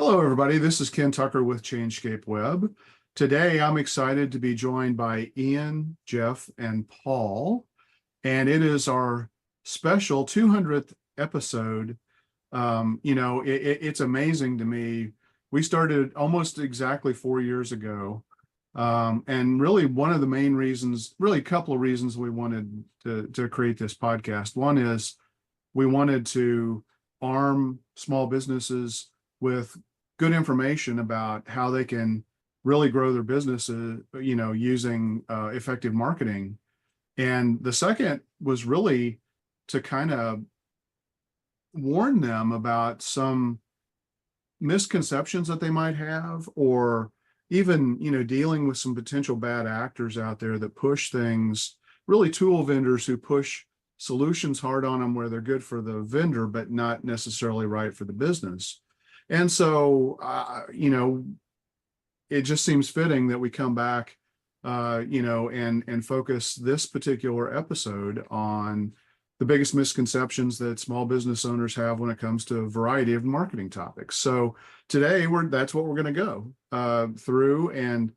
Hello, everybody. This is Ken Tucker with Changescape Web. Today, I'm excited to be joined by Ian, Jeff, and Paul, and it is our special 200th episode. It's amazing to me. We started almost exactly 4 years ago. And really, one of the main reasons, really a couple of reasons we wanted to create this podcast. One is we wanted to arm small businesses with good information about how they can really grow their businesses, using effective marketing. And the second was really to kind of warn them about some misconceptions that they might have, or even, dealing with some potential bad actors out there that push things, really tool vendors who push solutions hard on them where they're good for the vendor, but not necessarily right for the business. And so, it just seems fitting that we come back, and focus this particular episode on the biggest misconceptions that small business owners have when it comes to a variety of marketing topics. So today that's what we're going to go through, and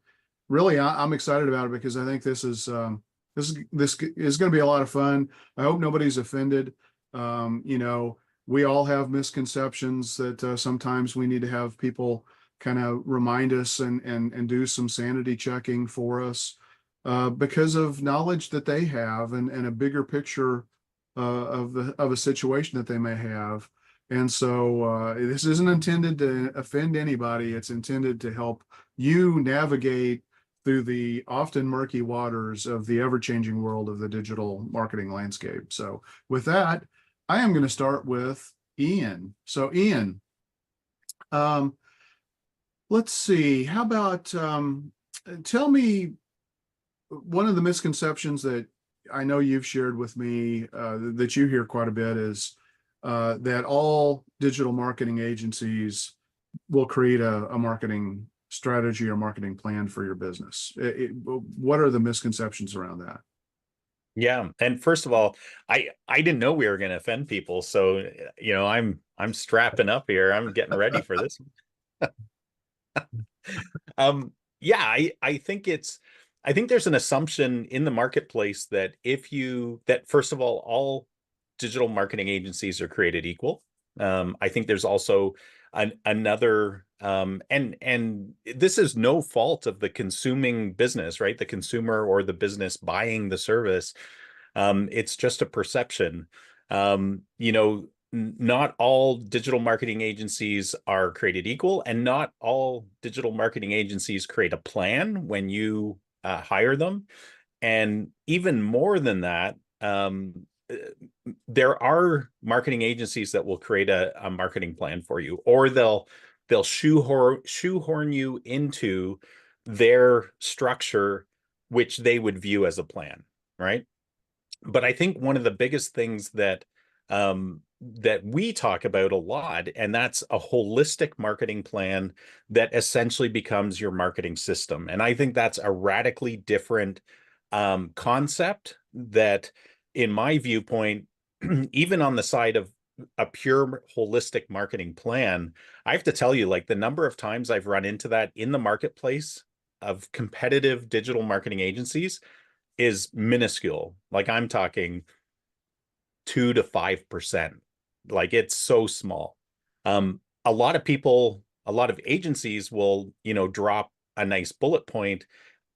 really I'm excited about it because I think this is going to be a lot of fun. I hope nobody's offended. We all have misconceptions that sometimes we need to have people kind of remind us and do some sanity checking for us because of knowledge that they have and a bigger picture of a situation that they may have. And so this isn't intended to offend anybody. It's intended to help you navigate through the often murky waters of the ever-changing world of the digital marketing landscape. So with that, I am going to start with Ian. So Ian, let's see, how about tell me one of the misconceptions that I know you've shared with me that you hear quite a bit is that all digital marketing agencies will create a marketing strategy or marketing plan for your business. What are the misconceptions around that? Yeah, and first of all, I didn't know we were going to offend people, so I'm strapping up here. I'm getting ready for this. Yeah, I think there's an assumption in the marketplace that first of all digital marketing agencies are created equal. I think there's also another and this is no fault of the consuming business, right? The consumer or the business buying the service. It's just a perception. Not all digital marketing agencies are created equal, and not all digital marketing agencies create a plan when you hire them. And even more than that, there are marketing agencies that will create a marketing plan for you, or they'll shoehorn you into their structure, which they would view as a plan, right? But I think one of the biggest things that we talk about a lot, and that's a holistic marketing plan that essentially becomes your marketing system. And I think that's a radically different concept that, in my viewpoint, even on the side of a pure holistic marketing plan, I have to tell you, like, the number of times I've run into that in the marketplace of competitive digital marketing agencies is minuscule. Like, I'm talking 2 to 5%. Like, it's so small. A lot of people, a lot of agencies will, drop a nice bullet point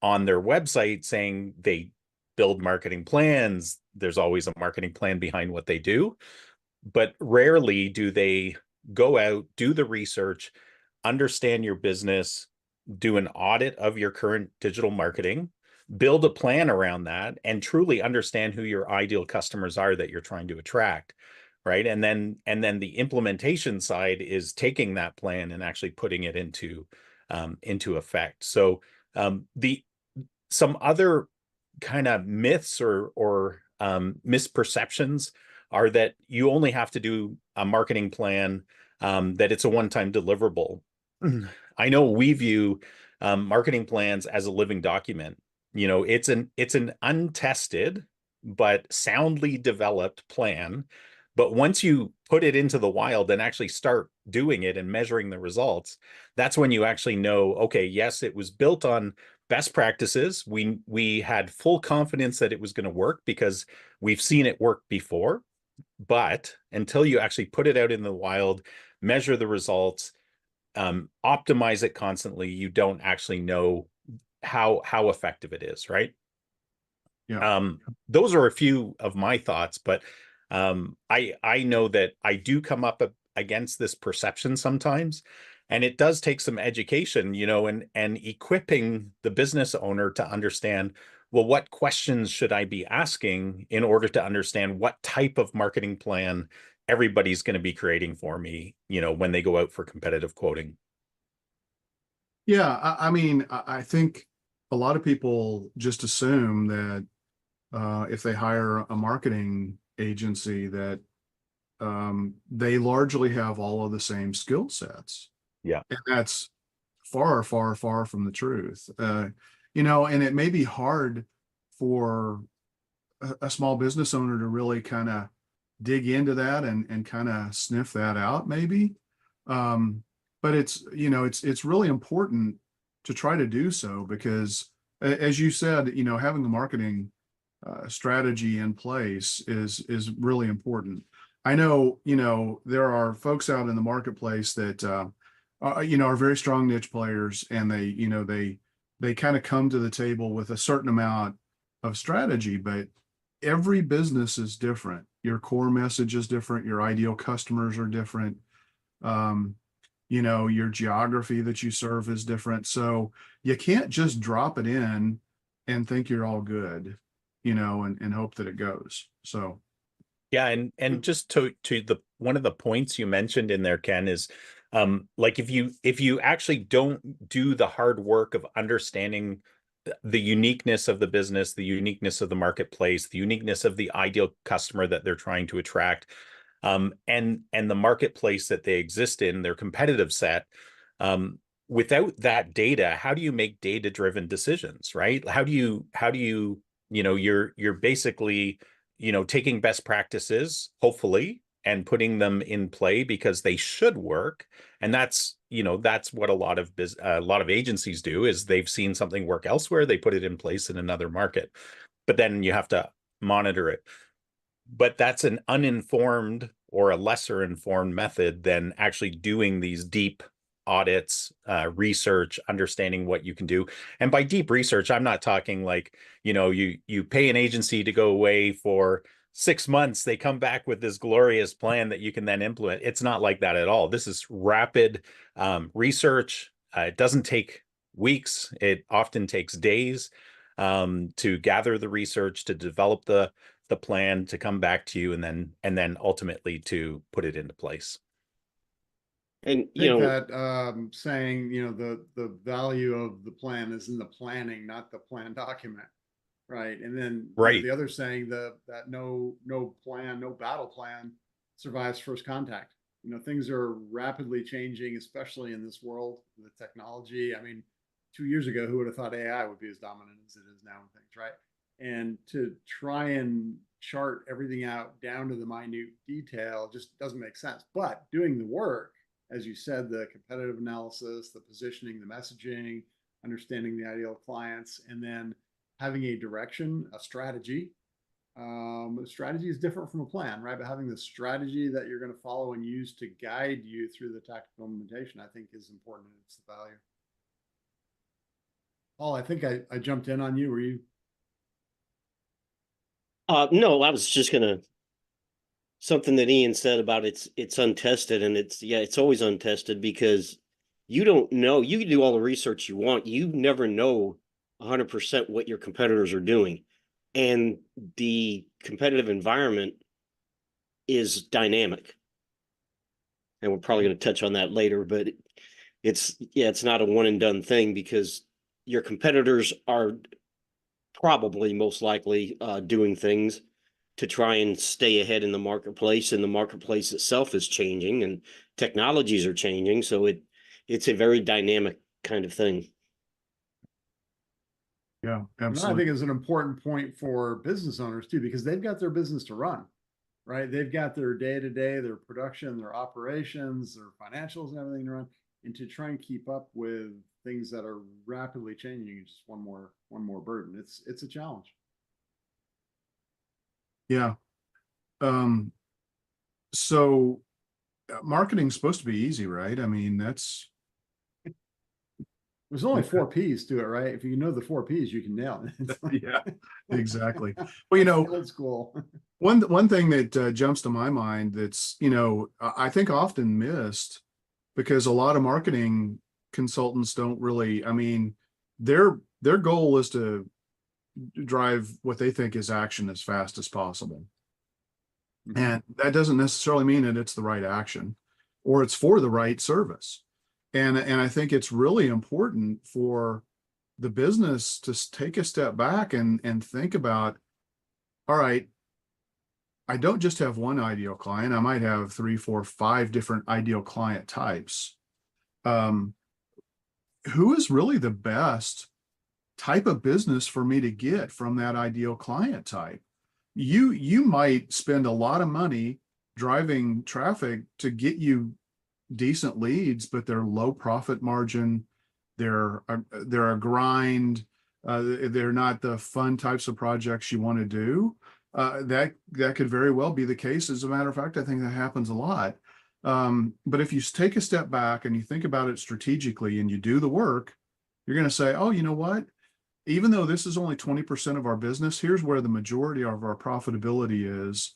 on their website saying they build marketing plans. There's always a marketing plan behind what they do, but rarely do they go out, do the research, understand your business, do an audit of your current digital marketing, build a plan around that, and truly understand who your ideal customers are that you're trying to attract, right? And then the implementation side is taking that plan and actually putting it into effect. So the some other kind of myths or misperceptions are that you only have to do a marketing plan, that it's a one-time deliverable. I know we view marketing plans as a living document. It's an untested but soundly developed plan. But once you put it into the wild and actually start doing it and measuring the results, that's when you actually know, okay, yes, it was built on best practices. We had full confidence that it was going to work because we've seen it work before. But until you actually put it out in the wild, measure the results, optimize it constantly, you don't actually know how effective it is, right? Yeah. Those are a few of my thoughts, but I know that I do come up against this perception sometimes, and it does take some education, and equipping the business owner to understand, well, what questions should I be asking in order to understand what type of marketing plan everybody's going to be creating for me, when they go out for competitive quoting. Yeah. I mean, I think a lot of people just assume that if they hire a marketing agency that they largely have all of the same skill sets. Yeah. And that's far, far, far from the truth. And it may be hard for a small business owner to really kind of dig into that and kind of sniff that out, maybe. Um, but it's really important to try to do so because, as you said, having a marketing strategy in place is really important. I know, there are folks out in the marketplace that are very strong niche players, and they kind of come to the table with a certain amount of strategy, but every business is different. Your core message is different. Your ideal customers are different. Um, your geography that you serve is different. So you can't just drop it in and think you're all good, and hope that it goes. So Yeah, and just to the one of the points you mentioned in there, Ken, is like if you actually don't do the hard work of understanding the uniqueness of the business, the uniqueness of the marketplace, the uniqueness of the ideal customer that they're trying to attract, and the marketplace that they exist in, their competitive set, without that data, how do you make data-driven decisions, right? How do you, you're basically, taking best practices, hopefully, and putting them in play because they should work. And that's what a lot of agencies do, is they've seen something work elsewhere, they put it in place in another market, but then you have to monitor it. But that's an uninformed or a lesser informed method than actually doing these deep audits, research, understanding what you can do. And by deep research, I'm not talking like, you pay an agency to go away for 6 months, they come back with this glorious plan that you can then implement. It's not like that at all. This is rapid research. It doesn't take weeks. It often takes days to gather the research, to develop the plan, to come back to you, and then ultimately to put it into place. And I think that saying, the value of the plan is in the planning, not the plan document. Right. And then Right. the other saying that no plan, no battle plan survives first contact. Things are rapidly changing, especially in this world with technology. I mean, 2 years ago, who would have thought AI would be as dominant as it is now in things, right? And to try and chart everything out down to the minute detail just doesn't make sense. But doing the work, as you said, the competitive analysis, the positioning, the messaging, understanding the ideal clients, and then having a direction, a strategy. A strategy is different from a plan, right? But having the strategy that you're going to follow and use to guide you through the tactical implementation, I think, is important, and it's the value. Paul, I think I jumped in on you. Were you? no, I was just gonna something that Ian said about it's untested, and it's always untested because you don't know. You can do all the research you want, you never know 100% what your competitors are doing, and the competitive environment is dynamic. And we're probably going to touch on that later, but it's not a one and done thing because your competitors are probably most likely doing things to try and stay ahead in the marketplace, and the marketplace itself is changing and technologies are changing. So it's a very dynamic kind of thing. Yeah, And I absolutely. think is an important point for business owners too, because they've got their business to run. right? They've got their day to day, their production, their operations, their financials and everything to run. And to try and keep up with things that are rapidly changing is just one more burden. It's a challenge. Yeah. Um, so marketing's supposed to be easy, right? I mean, that's There's only 4 P's to it, right? If you know the 4 P's, you can nail it. yeah, exactly. Well, you know, old school. one thing that jumps to my mind that's, you know, I think often missed because a lot of marketing consultants don't really, I mean, their goal is to drive what they think is action as fast as possible. And that doesn't necessarily mean that it's the right action or it's for the right service. And I think it's really important for the business to take a step back and think about, all right, I don't just have one ideal client. I might have 3, 4, 5 different ideal client types. Who is really the best type of business for me to get from that ideal client type? You might spend a lot of money driving traffic to get you decent leads, but they're low profit margin. They're a grind. They're not the fun types of projects you want to do. That could very well be the case. As a matter of fact, I think that happens a lot. But if you take a step back and you think about it strategically and you do the work, you're going to say, oh, you know what? Even though this is only 20% of our business, here's where the majority of our profitability is.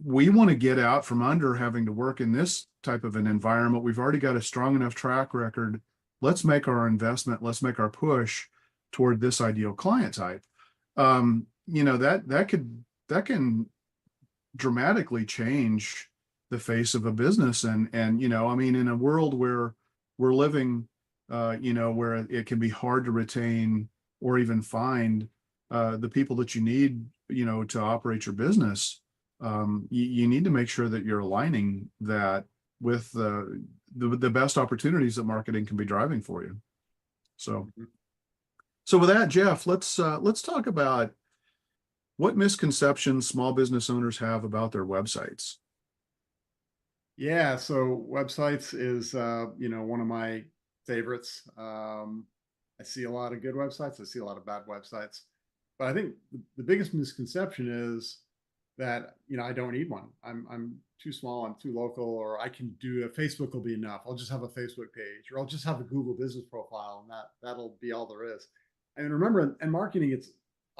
We want to get out from under having to work in this type of an environment. We've already got a strong enough track record. Let's make our investment. Let's make our push toward this ideal client type. You know, that can dramatically change the face of a business. And, you know, I mean, in a world where we're living, you know, where it can be hard to retain or even find the people that you need, you know, to operate your business, you need to make sure that you're aligning that with the best opportunities that marketing can be driving for you. So with that, Jeff, let's talk about what misconceptions small business owners have about their websites. Yeah, so websites is you know, one of my favorites. I see a lot of good websites. I see a lot of bad websites. But I think the biggest misconception is that, you know, I don't need one. I'm too small, I'm too local, or I can do it. Facebook will be enough. I'll just have a Facebook page, or I'll just have a Google business profile, and that'll be all there is. And remember, in marketing, it's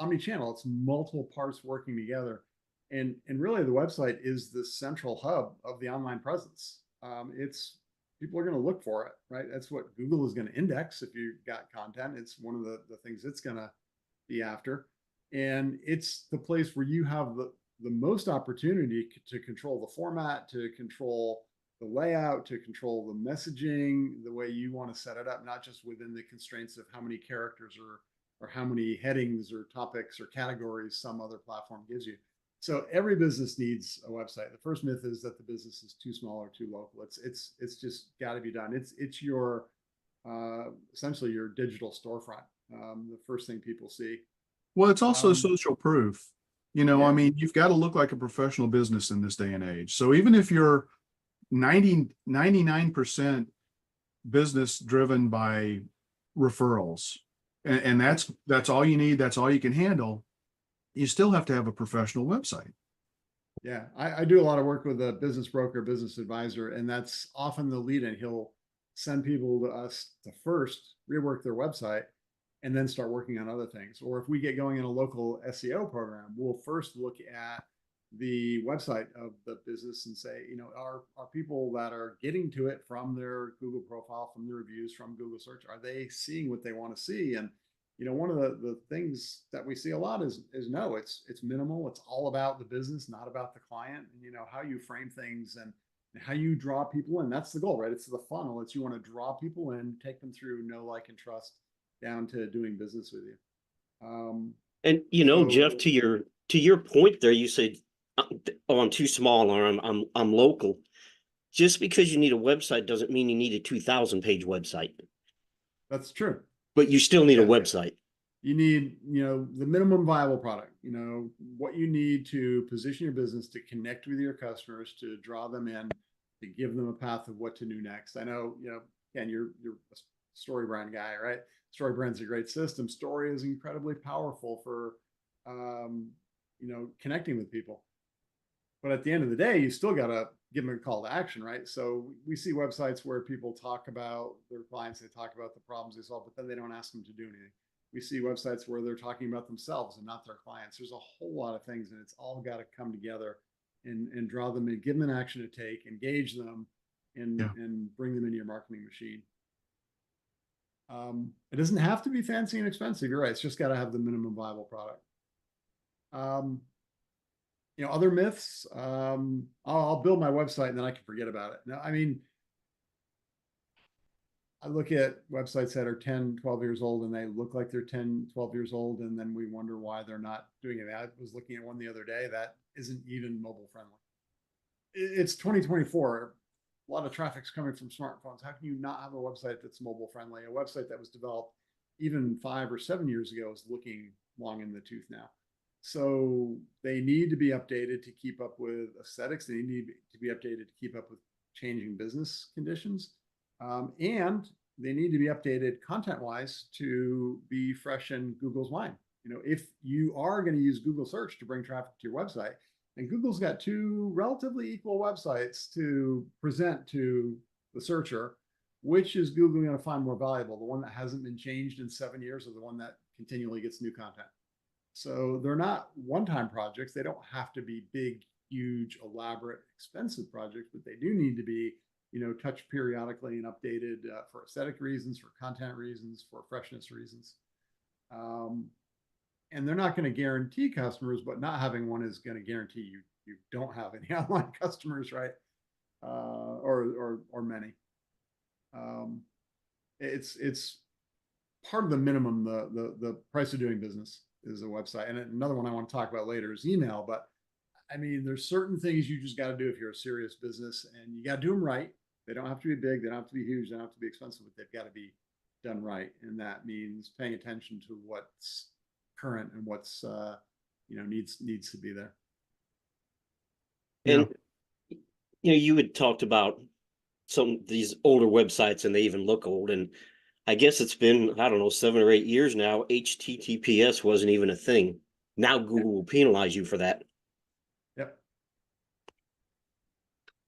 omni-channel. It's multiple parts working together. And really the website is the central hub of the online presence. It's people are going to look for it, right? That's what Google is going to index. If you've got content, it's one of the things it's going to be after. And it's the place where you have the most opportunity to control the format, to control the layout, to control the messaging, the way you want to set it up, not just within the constraints of how many characters or how many headings or topics or categories some other platform gives you. So every business needs a website. The first myth is that the business is too small or too local. It's just got to be done. It's your essentially your digital storefront. The first thing people see. Well, it's also social proof. You know, Yeah. I mean, you've got to look like a professional business in this day and age. So even if you're 99% business driven by referrals, and that's all you need, that's all you can handle, you still have to have a professional website. Yeah, I do a lot of work with a business broker, business advisor, and that's often the lead in. He'll send people to us to first rework their website and then start working on other things. Or if we get going in a local SEO program, we'll first look at the website of the business and say, you know, are people that are getting to it from their Google profile, from the reviews, from Google search, are they seeing what they want to see? And you know, one of the things that we see a lot is no, it's minimal. It's all about the business, not about the client. And you know, how you frame things and how you draw people in. That's the goal, right? It's the funnel. It's you want to draw people in, take them through know, like, and trust down to doing business with you. And you know, So- Jeff, to your point there, you said, "Oh, I'm too small," or I'm local." Just because you need a website doesn't mean you need a 2,000 page website, That's true. but you still need a Yeah. website. you need, the minimum viable product, what you need to position your business to connect with your customers, to draw them in, to give them a path of what to do next. I know, Ken, you're a story brand guy, right? Story brand's a great system. Story is incredibly powerful for, connecting with people. But at the end of the day, you still got to give them a call to action, right? So we see websites where people talk about their clients, they talk about the problems they solve, but then they don't ask them to do anything. We see websites where they're talking about themselves and not their clients. There's a whole lot of things, and it's all got to come together and draw them in, give them an action to take, engage them, and bring them into your marketing machine. It doesn't have to be fancy and expensive. You're right. It's just got to have the minimum viable product. Other myths, I'll build my website and then I can forget about it. No, I mean, I look at websites that are 10, 12 years old and they look like they're 10, 12 years old. And then we wonder why they're not doing it. I was looking at one the other day that isn't even mobile friendly. It's 2024. A lot of traffic's coming from smartphones. How can you not have a website that's mobile friendly? A website that was developed even 5 or 7 years ago is looking long in the tooth now. So they need to be updated to keep up with aesthetics. They need to be updated to keep up with changing business conditions. And they need to be updated content-wise to be fresh in Google's mind. If you are going to use Google search to bring traffic to your website, and Google's got 2 relatively equal websites to present to the searcher, which is Google going to find more valuable? The one that hasn't been changed in 7 years, or the one that continually gets new content? So they're not one-time projects. They don't have to be big, huge, elaborate, expensive projects, but they do need to be, touched periodically and updated for aesthetic reasons, for content reasons, for freshness reasons. And they're not going to guarantee customers, but not having one is going to guarantee you don't have any online customers, right? Or many. It's part of the minimum, the price of doing business is a website. And another one I want to talk about later is email. But I mean, there's certain things you just got to do if you're a serious business, and you got to do them right. They don't have to be big. They don't have to be huge. They don't have to be expensive, but they've got to be done right. And that means paying attention to what's current and what's, needs to be there. And, you had talked about some of these older websites and they even look old. And I guess it's been, I don't know, 7 or 8 years now. HTTPS wasn't even a thing. Now Google will penalize you for that. Yep.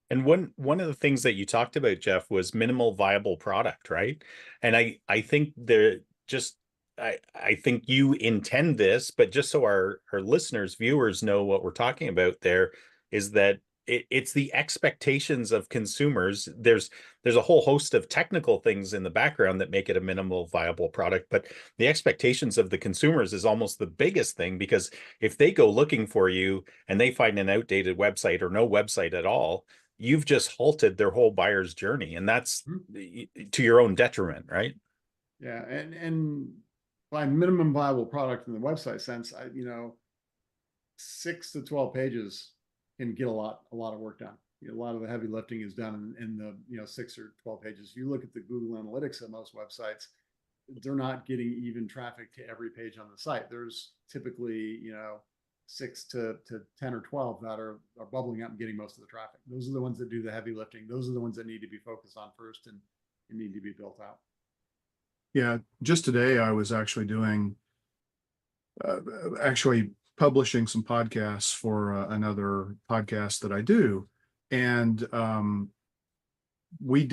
And one of the things that you talked about, Jeff, was minimal viable product, right? And I think I think you intend this, but just so our listeners, viewers know what we're talking about there, is that it's the expectations of consumers. There's a whole host of technical things in the background that make it a minimal viable product, but the expectations of the consumers is almost the biggest thing, because if they go looking for you and they find an outdated website or no website at all, you've just halted their whole buyer's journey, and that's to your own detriment, right? Yeah, and by minimum viable product in the website sense, 6 to 12 pages can get a lot of work done. A lot of the heavy lifting is done in the 6 or 12 pages. If you look at the Google Analytics of most websites, they're not getting even traffic to every page on the site. There's typically 6 to 10 or 12 that are bubbling up and getting most of the traffic. Those are the ones that do the heavy lifting. Those are the ones that need to be focused on first and need to be built out. Yeah, just today I was actually publishing some podcasts for another podcast that I do, and we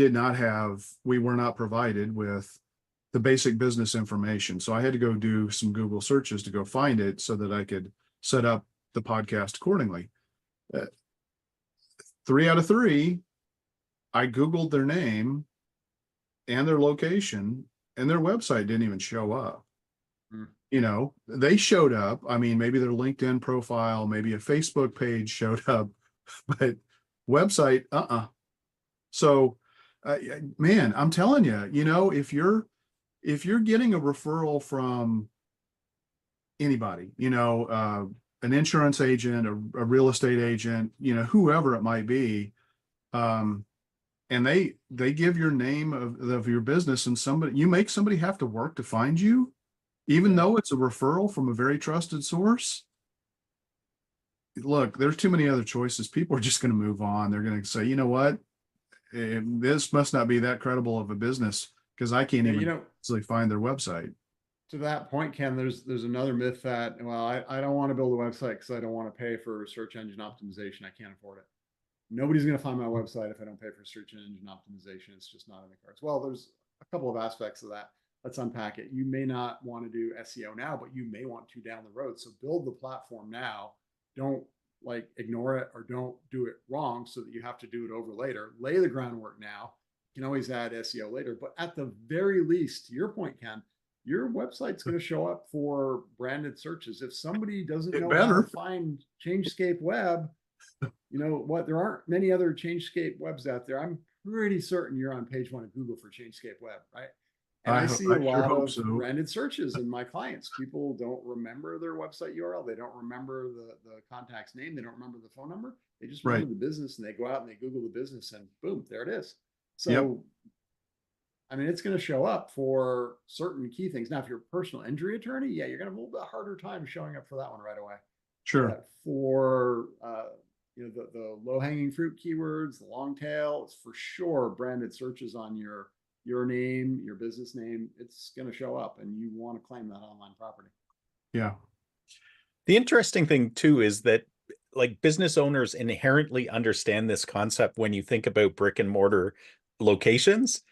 were not provided with the basic business information. So I had to go do some Google searches to go find it so that I could set up the podcast accordingly. 3 out of 3, I Googled their name and their location, and their website didn't even show up. They showed up. I mean, maybe their LinkedIn profile, maybe a Facebook page showed up, but website, So, man, I'm telling you, if you're getting a referral from anybody, an insurance agent, a real estate agent, whoever it might be, and they give your name of your business, and you make somebody have to work to find you, even Yeah. though it's a referral from a very trusted source. Look, there's too many other choices. People are just going to move on. They're going to say, you know what? This must not be that credible of a business because I can't Yeah, even easily find their website. to that point, Ken, there's another myth that, well, I don't want to build a website because I don't want to pay for search engine optimization. I can't afford it. Nobody's going to find my website if I don't pay for search engine optimization. It's just not in the cards. Well, there's a couple of aspects of that. Let's unpack it. You may not want to do SEO now, but you may want to down the road. So build the platform now. Don't like ignore it or don't do it wrong so that you have to do it over later. Lay the groundwork now. You can always add SEO later, but at the very least, to your point, Ken, your website's going to show up for branded searches. If somebody doesn't It know how to better. find Changescape Web, you know what? There aren't many other Changescape webs out there. I'm pretty certain you're on page 1 of Google for Changescape Web, right? And I see a I sure lot hope of so. branded searches in my clients. People don't remember their website URL. They don't remember the contact's name. They don't remember the phone number. They just remember Right. the business and they go out and they Google the business and boom, there it is. Yep. So, I mean, it's going to show up for certain key things. Now, if you're a personal injury attorney, yeah, you're going to have a little bit harder time showing up for that one right away. Sure. But for you know, the low hanging fruit keywords, the long tail, it's for sure branded searches on your name, your business name. It's going to show up, and you want to claim that online property. Yeah. The interesting thing too is that like business owners inherently understand this concept when you think about brick and mortar locations,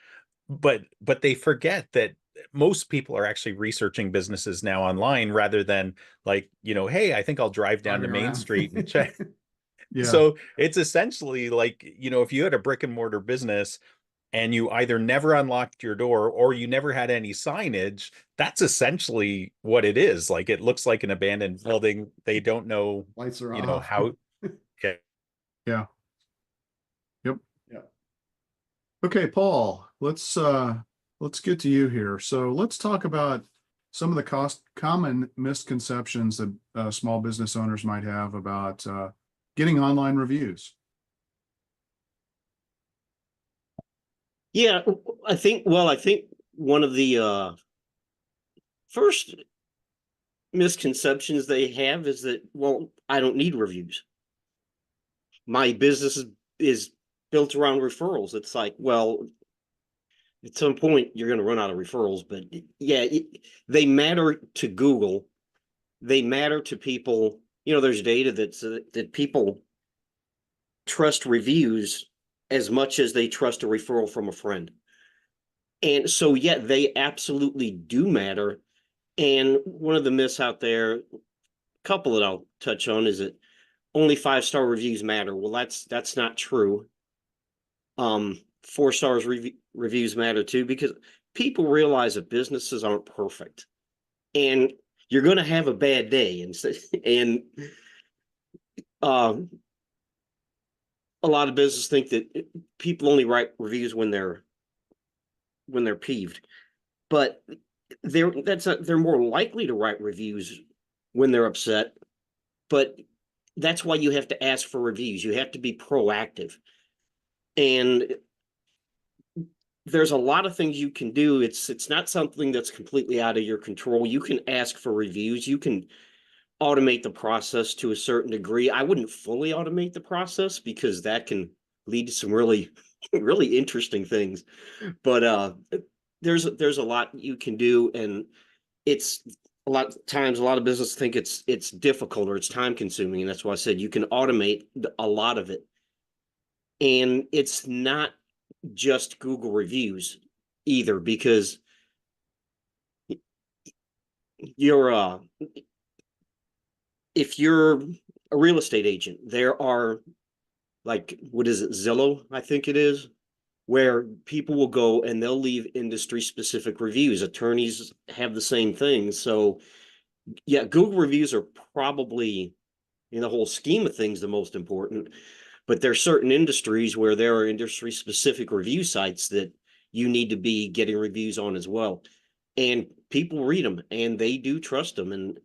but they forget that most people are actually researching businesses now online rather than like, you know, hey, I think I'll drive down to Driving Main around. Street and check. Yeah. So it's essentially like, you know, if you had a brick and mortar business and you either never unlocked your door or you never had any signage, that's essentially what it is. Like it looks like an abandoned building. They don't know, Lights are you know, off. how. Okay. Yeah. Yep. Yeah. Okay, Paul, let's get to you here. So let's talk about some of the common misconceptions that small business owners might have about getting online reviews. Yeah, I think one of the first misconceptions they have is that, well, I don't need reviews. My business is built around referrals. It's like, well, at some point you're going to run out of referrals, but yeah, they matter to Google. They matter to people. You know, there's data that people trust reviews as much as they trust a referral from a friend. And so, yeah, they absolutely do matter. And one of the myths out there, a couple that I'll touch on, is that only 5-star reviews matter. Well, that's not true. 4 stars reviews matter too, because people realize that businesses aren't perfect, and you're going to have a bad day, and a lot of businesses think that people only write reviews when they're peeved, but they're more likely to write reviews when they're upset. But that's why you have to ask for reviews. You have to be proactive, and there's a lot of things you can do. It's not something that's completely out of your control. You can ask for reviews. You can automate the process to a certain degree. I wouldn't fully automate the process because that can lead to some really, really interesting things. But there's a lot you can do, and it's a lot of times a lot of businesses think it's difficult or it's time consuming, and that's why I said you can automate a lot of it. And it's not just Google reviews either, because you're if you're a real estate agent, there are, like, what is it, Zillow, I think it is, where people will go and they'll leave industry specific reviews. Attorneys have the same thing. So yeah, Google reviews are probably, in the whole scheme of things, the most important. But there are certain industries where there are industry specific review sites that you need to be getting reviews on as well. And people read them and they do trust them. And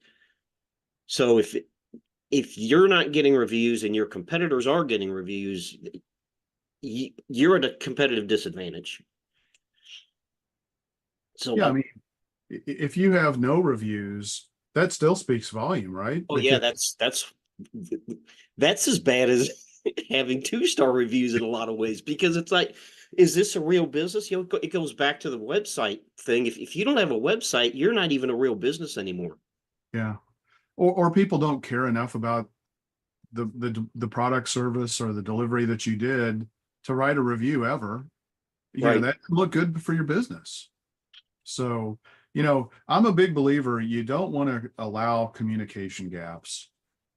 so if you're not getting reviews and your competitors are getting reviews, you're at a competitive disadvantage. So Yeah, I mean, if you have no reviews, that still speaks volume, right? Oh yeah, Because that's as bad as having 2-star reviews in a lot of ways, because it's like, is this a real business? You know, it goes back to the website thing. If you don't have a website, you're not even a real business anymore. yeah, or people don't care enough about the product, service, or the delivery that you did to write a review ever. Right. That can look good for your business. So, I'm a big believer you don't want to allow communication gaps.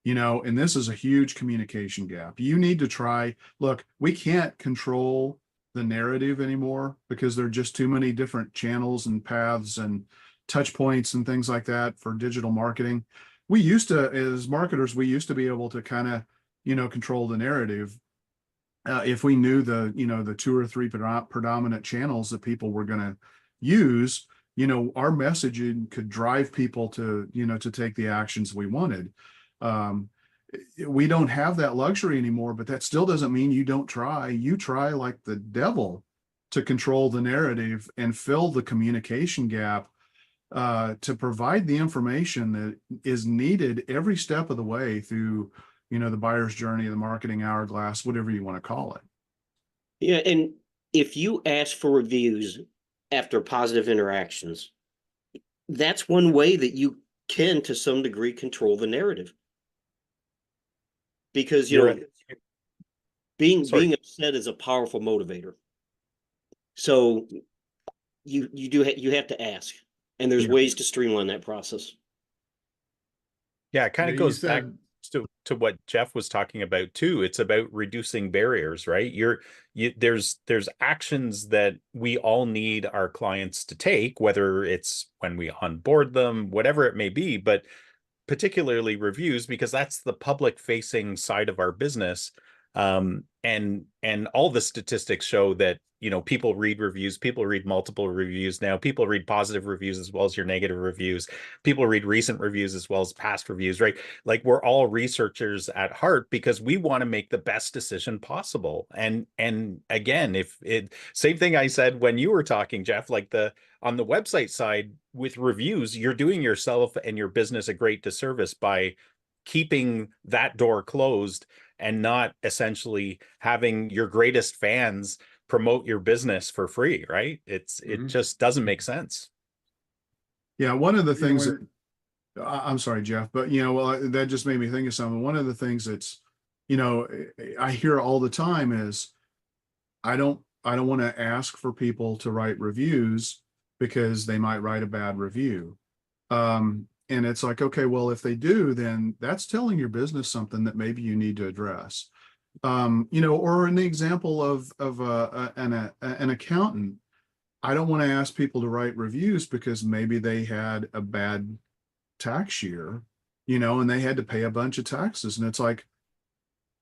And this is a huge communication gap. You need to look, we can't control the narrative anymore because there are just too many different channels and paths and touch points and things like that for digital marketing. We used to, as marketers, we used to be able to kind of, control the narrative. If we knew the 2 or 3 predominant channels that people were going to use, our messaging could drive people to take the actions we wanted. Um, we don't have that luxury anymore, but that still doesn't mean you don't try. You try like the devil to control the narrative and fill the communication gap, to provide the information that is needed every step of the way through, the buyer's journey, the marketing hourglass, whatever you want to call it. Yeah, and if you ask for reviews after positive interactions, that's one way that you can, to some degree, control the narrative. Because, You're being upset is a powerful motivator. So you have to ask, and there's Yeah. ways to streamline that process. Yeah, it kind Yeah, of you goes back said, to what Jeff was talking about too. It's about reducing barriers, right? There's actions that we all need our clients to take, whether it's when we onboard them, whatever it may be, but particularly reviews, because that's the public facing side of our business. And all the statistics show that, people read reviews, people read multiple reviews now, people read positive reviews as well as your negative reviews, people read recent reviews as well as past reviews, right? Like, we're all researchers at heart because we want to make the best decision possible. And again, if it same thing I said when you were talking, Jeff, like on the website side with reviews, you're doing yourself and your business a great disservice by keeping that door closed and not essentially having your greatest fans promote your business for free, right? It just doesn't make sense. Yeah, one of the things that when, I'm sorry, Jeff, but well, that just made me think of something. One of the things that's, you know, I hear all the time is I don't want to ask for people to write reviews because they might write a bad review. And it's like, okay, well, if they do, then that's telling your business something that maybe you need to address. Or an example of an accountant. I don't want to ask people to write reviews because maybe they had a bad tax year, and they had to pay a bunch of taxes. And it's like,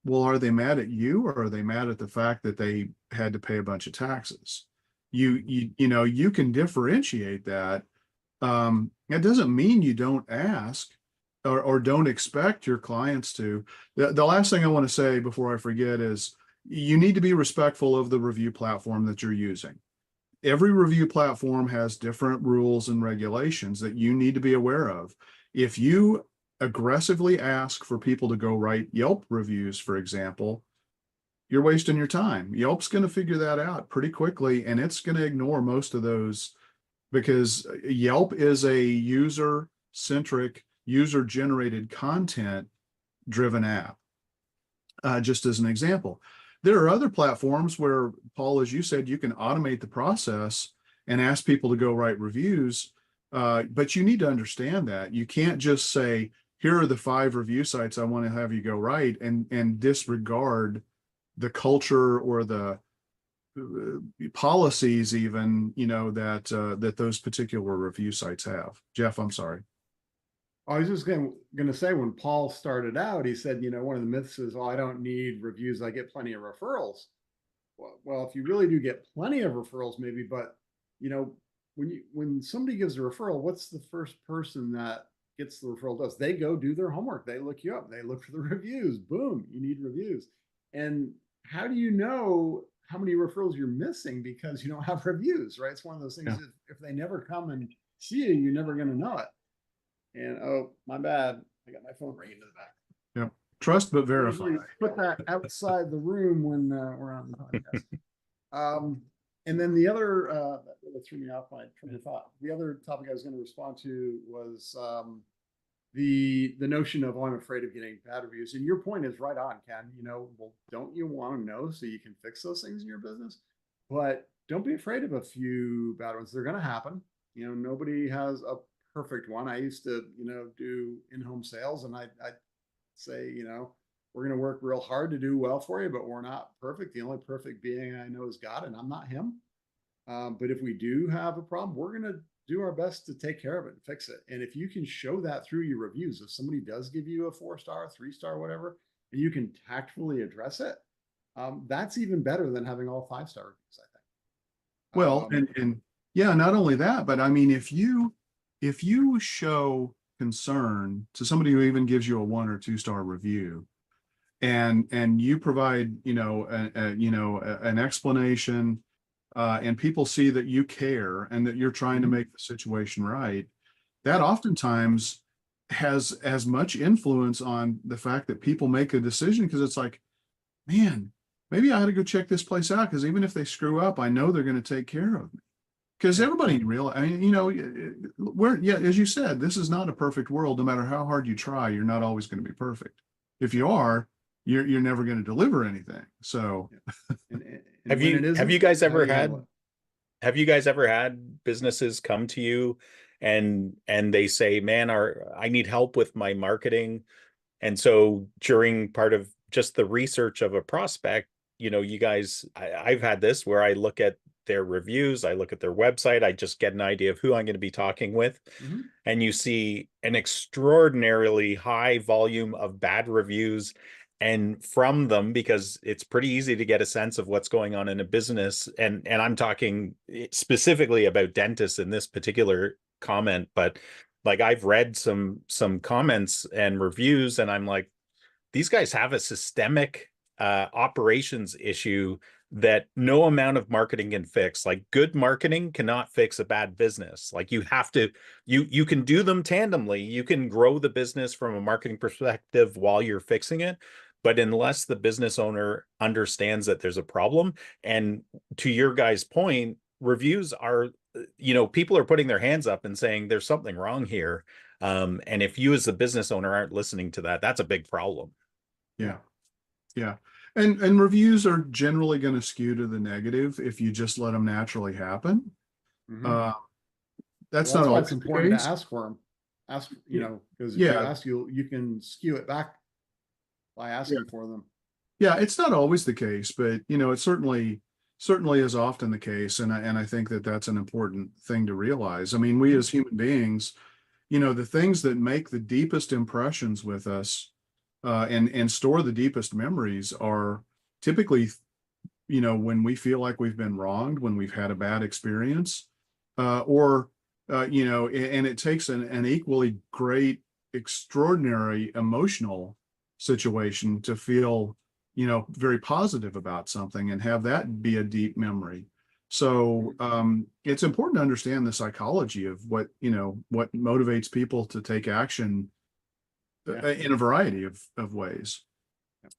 well, are they mad at you or are they mad at the fact that they had to pay a bunch of taxes? You can differentiate that. It doesn't mean you don't ask or don't expect your clients to. The last thing I want to say before I forget is you need to be respectful of the review platform that you're using. Every review platform has different rules and regulations that you need to be aware of. If you aggressively ask for people to go write Yelp reviews, for example, you're wasting your time. Yelp's going to figure that out pretty quickly, and it's going to ignore most of those because Yelp is a user-centric, user-generated content-driven app. Just as an example. There are other platforms where, Paul, as you said, you can automate the process and ask people to go write reviews. But you need to understand that you can't just say, here are the 5 review sites I want to have you go write and disregard the culture or the policies even, that those particular review sites have. Jeff, I'm sorry. I was just going to say, when Paul started out, he said, one of the myths is, oh, I don't need reviews. I get plenty of referrals. Well, if you really do get plenty of referrals, maybe, but when somebody gives a referral, what's the first person that gets the referral does? They go do their homework. They look you up. They look for the reviews. Boom, you need reviews. And how do you know how many referrals you're missing because you don't have reviews, right? It's one of those things. Yeah. If they never come and see you, you're never going to know it. And oh, my bad, I got my phone ringing to the back. Yep. Trust but I verify. usually put that outside the room when we're on the podcast. And then the other that really threw me off my train of thought. The other topic I was going to respond to was the notion of, oh, I'm afraid of getting bad reviews. And your point is right on, Ken. You know, well, don't you want to know so you can fix those things in your business? But don't be afraid of a few bad ones. They're going to happen. You know, nobody has a perfect one. I used to, you know, do in-home sales, and I'd say, you know, we're going to work real hard to do well for you, but we're not perfect. The only perfect being I know is God, and I'm not him. But if we do have a problem, we're going to do our best to take care of it and fix it. And if you can show that through your reviews, if somebody does give you a 4-star, 3-star, whatever, and you can tactfully address it, that's even better than having all 5-star reviews, I think. Well, and yeah, not only that, but I mean, if you show concern to somebody who even gives you a 1 or 2-star review, and you provide, you know, an explanation, and people see that you care and that you're trying to make the situation right, that oftentimes has as much influence on the fact that people make a decision, because it's like, man, maybe I ought to go check this place out, because even if they screw up, I know they're going to take care of me. Because everybody I mean, you know, yeah, as you said, this is not a perfect world. No matter how hard you try, you're not always going to be perfect. If you are, you're never going to deliver anything. So and Have you guys ever had businesses come to you and they say, man, I need help with my marketing? And so during part of just the research of a prospect, you know, you guys, I've had this where I look at their reviews, I look at their website, I just get an idea of who I'm going to be talking with. Mm-hmm. And you see an extraordinarily high volume of bad reviews. And from them, because it's pretty easy to get a sense of what's going on in a business. And I'm talking specifically about dentists in this particular comment, but like I've read some comments and reviews, and I'm like, these guys have a systemic operations issue that no amount of marketing can fix. Like good marketing cannot fix a bad business. Like you have to, you can do them tandemly. You can grow the business from a marketing perspective while you're fixing it. But unless the business owner understands that there's a problem, and to your guys' point, reviews are, you know, people are putting their hands up and saying there's something wrong here. And if you as the business owner aren't listening to that, that's a big problem. yeah, yeah. And reviews are generally going to skew to the negative if you just let them naturally happen. Mm-hmm. That's Well, not why always it's the important case. to ask for them. Ask, you know, because if Yeah. you ask, you can skew it back by asking for them. Yeah, it's not always the case, but you know, it certainly is often the case, and I think that that's an important thing to realize. I mean, we as human beings, you know, the things that make the deepest impressions with us, and store the deepest memories are typically, you know, when we feel like we've been wronged, when we've had a bad experience, or you know, and it takes an equally great, extraordinary emotional situation to feel, you know, very positive about something and have that be a deep memory. So it's important to understand the psychology of what, you know, what motivates people to take action in a variety of ways.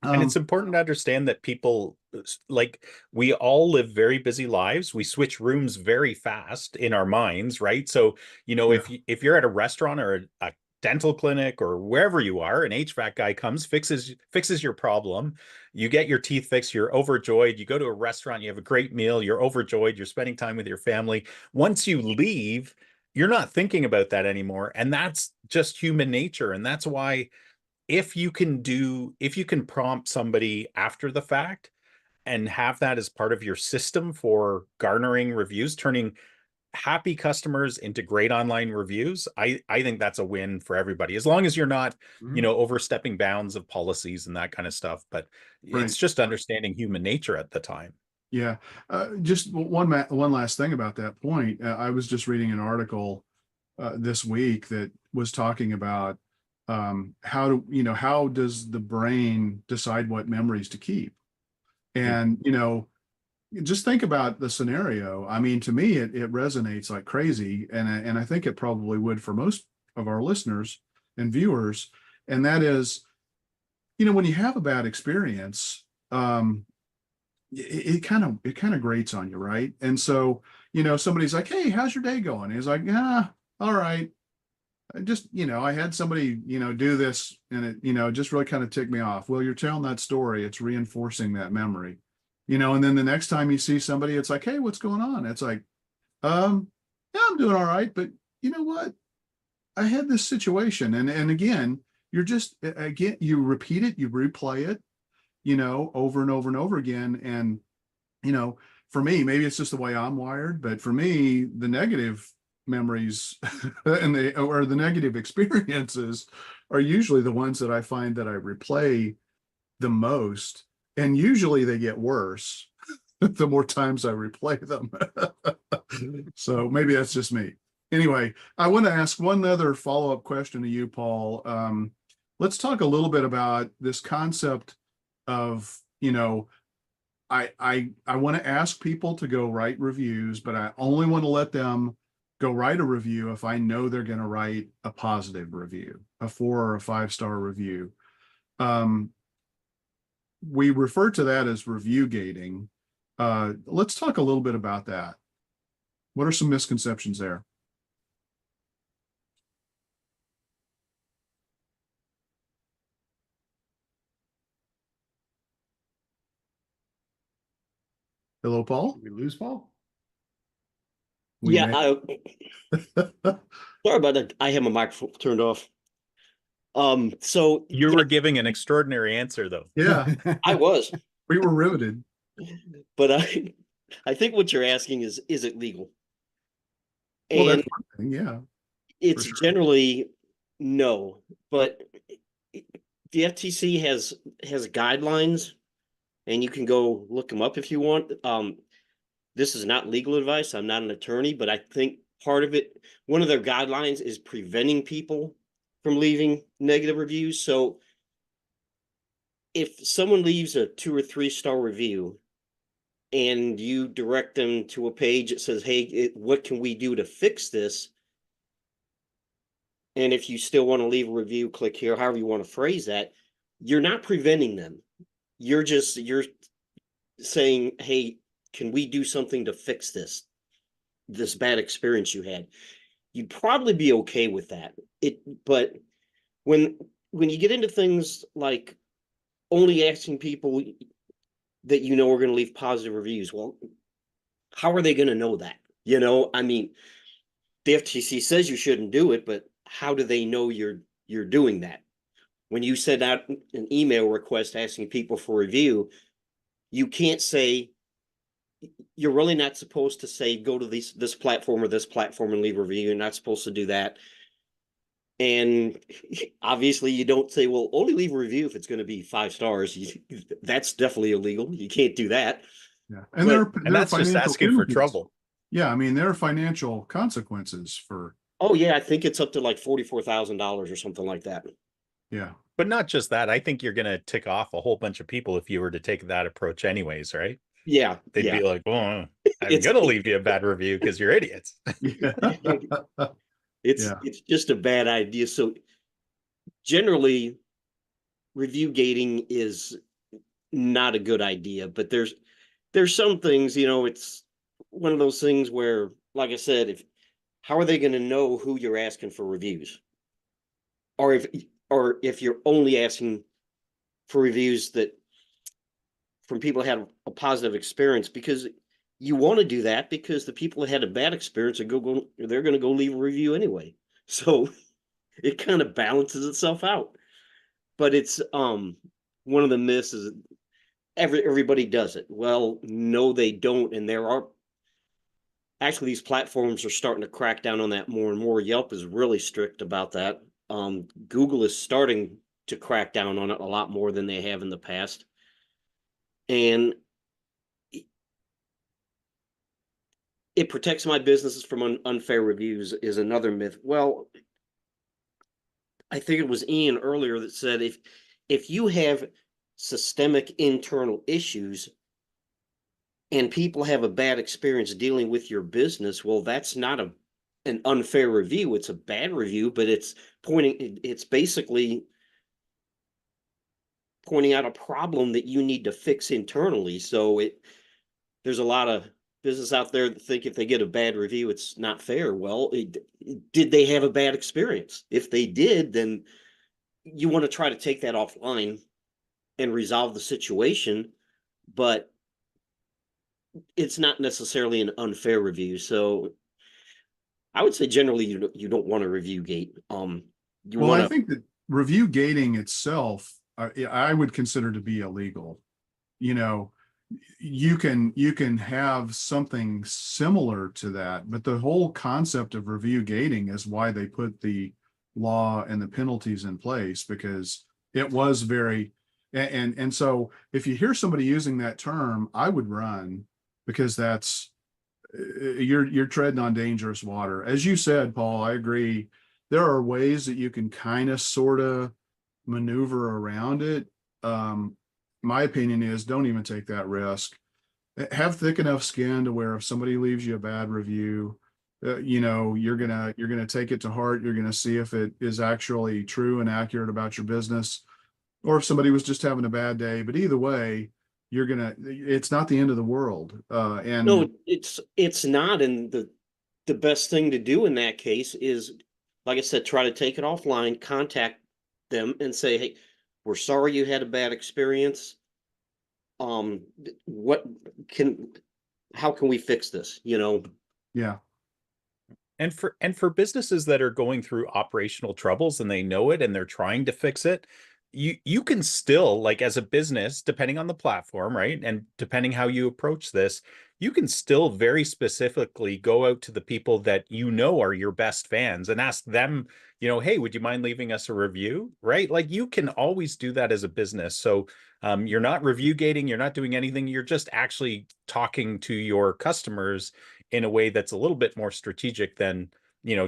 And it's important to understand that people, like, we all live very busy lives. We switch rooms very fast in our minds, right? So, you know, Yeah. if you're at a restaurant or a dental clinic or wherever you are, an HVAC guy comes, fixes your problem. You get your teeth fixed, you're overjoyed. You go to a restaurant, you have a great meal, you're overjoyed, you're spending time with your family. Once you leave, you're not thinking about that anymore. And that's just human nature. And that's why if you can prompt somebody after the fact and have that as part of your system for garnering reviews, turning happy customers into great online reviews, I think that's a win for everybody, as long as you're not, you know, overstepping bounds of policies and that kind of stuff. But it's just understanding human nature at the time. Yeah. Just one last thing about that point. I was just reading an article this week that was talking about how does the brain decide what memories to keep? And, you know, just think about the scenario. I mean, to me, it resonates like crazy, and I think it probably would for most of our listeners and viewers. And that is, when you have a bad experience, it kind of grates on you, right? And so, somebody's like, "Hey, how's your day going?" He's like, "Yeah, all right." I just, I had somebody, do this, and it, just really kind of ticked me off. Well, you're telling that story, it's reinforcing that memory, and then the next time you see somebody, it's like, "Hey, what's going on?" It's like, yeah, I'm doing all right, but you know what? I had this situation, and again, you repeat it, you replay it, over and over and over again. And, you know, for me, maybe it's just the way I'm wired, but for me, the negative memories or the negative experiences are usually the ones that I find that I replay the most. And usually they get worse the more times I replay them. So maybe that's just me. Anyway, I want to ask one other follow-up question to you, Paul. Let's talk a little bit about this concept of, I want to ask people to go write reviews, but I only want to let them go write a review if I know they're going to write a positive review, a 4 or a 5-star review. We refer to that as review gating. Let's talk a little bit about that. What are some misconceptions there? Hello, Paul. Did we lose Paul? We Yeah, may. sorry about that. I have my microphone turned off. So You were giving an extraordinary answer, though. Yeah, I was, we were riveted. but I think what you're asking is it legal? Well, And that's one thing. Yeah, for it's sure. generally no, but the FTC has guidelines, and you can go look them up if you want. This is not legal advice. I'm not an attorney, but I think part of it, one of their guidelines is preventing people from leaving negative reviews. So if someone leaves a 2 or 3-star review and you direct them to a page that says, "Hey, what can we do to fix this?" And if you still want to leave a review, click here, however you want to phrase that, you're not preventing them. You're saying, "Hey, can we do something to fix this bad experience you had?" You'd probably be okay with that. But when you get into things like only asking people that are going to leave positive reviews, well, how are they going to know that? I mean, the FTC says you shouldn't do it, but how do they know you're doing that? When you send out an email request asking people for review, you can't say, you're really not supposed to say go to this platform or this platform and leave a review. You're not supposed to do that. And obviously you don't say, well, only leave a review if it's going to be 5 stars. That's definitely illegal. You can't do that. Yeah, and there And are that's just financial asking for penalties. trouble. Yeah, I mean, there are financial consequences for. Oh yeah, I think it's up to like $44,000 or something like that. Yeah. But not just that. I think you're going to tick off a whole bunch of people if you were to take that approach anyways, right? Yeah. They'd be like, "Oh, I'm going to leave you a bad review because you're idiots." Yeah. It's just a bad idea. So generally, review gating is not a good idea, but there's some things, it's one of those things where, like I said, how are they going to know who you're asking for reviews? Or if you're only asking for reviews that from people that had a positive experience, because you want to do that because the people that had a bad experience they're going to go leave a review anyway. So it kind of balances itself out. But it's one of the myths is everybody does it. Well, no, they don't, and there are actually these platforms are starting to crack down on that more and more. Yelp is really strict about that. Google is starting to crack down on it a lot more than they have in the past. And it protects my businesses from unfair reviews is another myth. Well, I think it was Ian earlier that said if you have systemic internal issues, and people have a bad experience dealing with your business, well, that's not an unfair review. It's a bad review, but it's basically pointing out a problem that you need to fix internally. So there's a lot of business out there that think if they get a bad review, it's not fair. Well, did they have a bad experience? If they did, then you want to try to take that offline and resolve the situation, but it's not necessarily an unfair review. So I would say generally you don't want to review gate. You Well, want I to think that review gating itself, I would consider to be illegal. You know, you can have something similar to that, but the whole concept of review gating is why they put the law and the penalties in place, because it was very and so if you hear somebody using that term, I would run, because that's you're treading on dangerous water. As you said, Paul, I agree. There are ways that you can kind of sort of maneuver around it. My opinion is don't even take that risk. Have thick enough skin to where if somebody leaves you a bad review, you're gonna take it to heart. You're gonna see if it is actually true and accurate about your business, or if somebody was just having a bad day. But either way, it's not the end of the world. And No, it's not. And the best thing to do in that case is, like I said, try to take it offline, contact them and say, hey, we're sorry you had a bad experience. What can how can we fix this? yeah, And for businesses that are going through operational troubles and they know it and they're trying to fix it, you can still, like, as a business, depending on the platform, right? And depending how you approach this, you can still very specifically go out to the people that you know are your best fans and ask them, hey, would you mind leaving us a review? Right? Like, you can always do that as a business. So you're not review gating, you're not doing anything, you're just actually talking to your customers in a way that's a little bit more strategic than,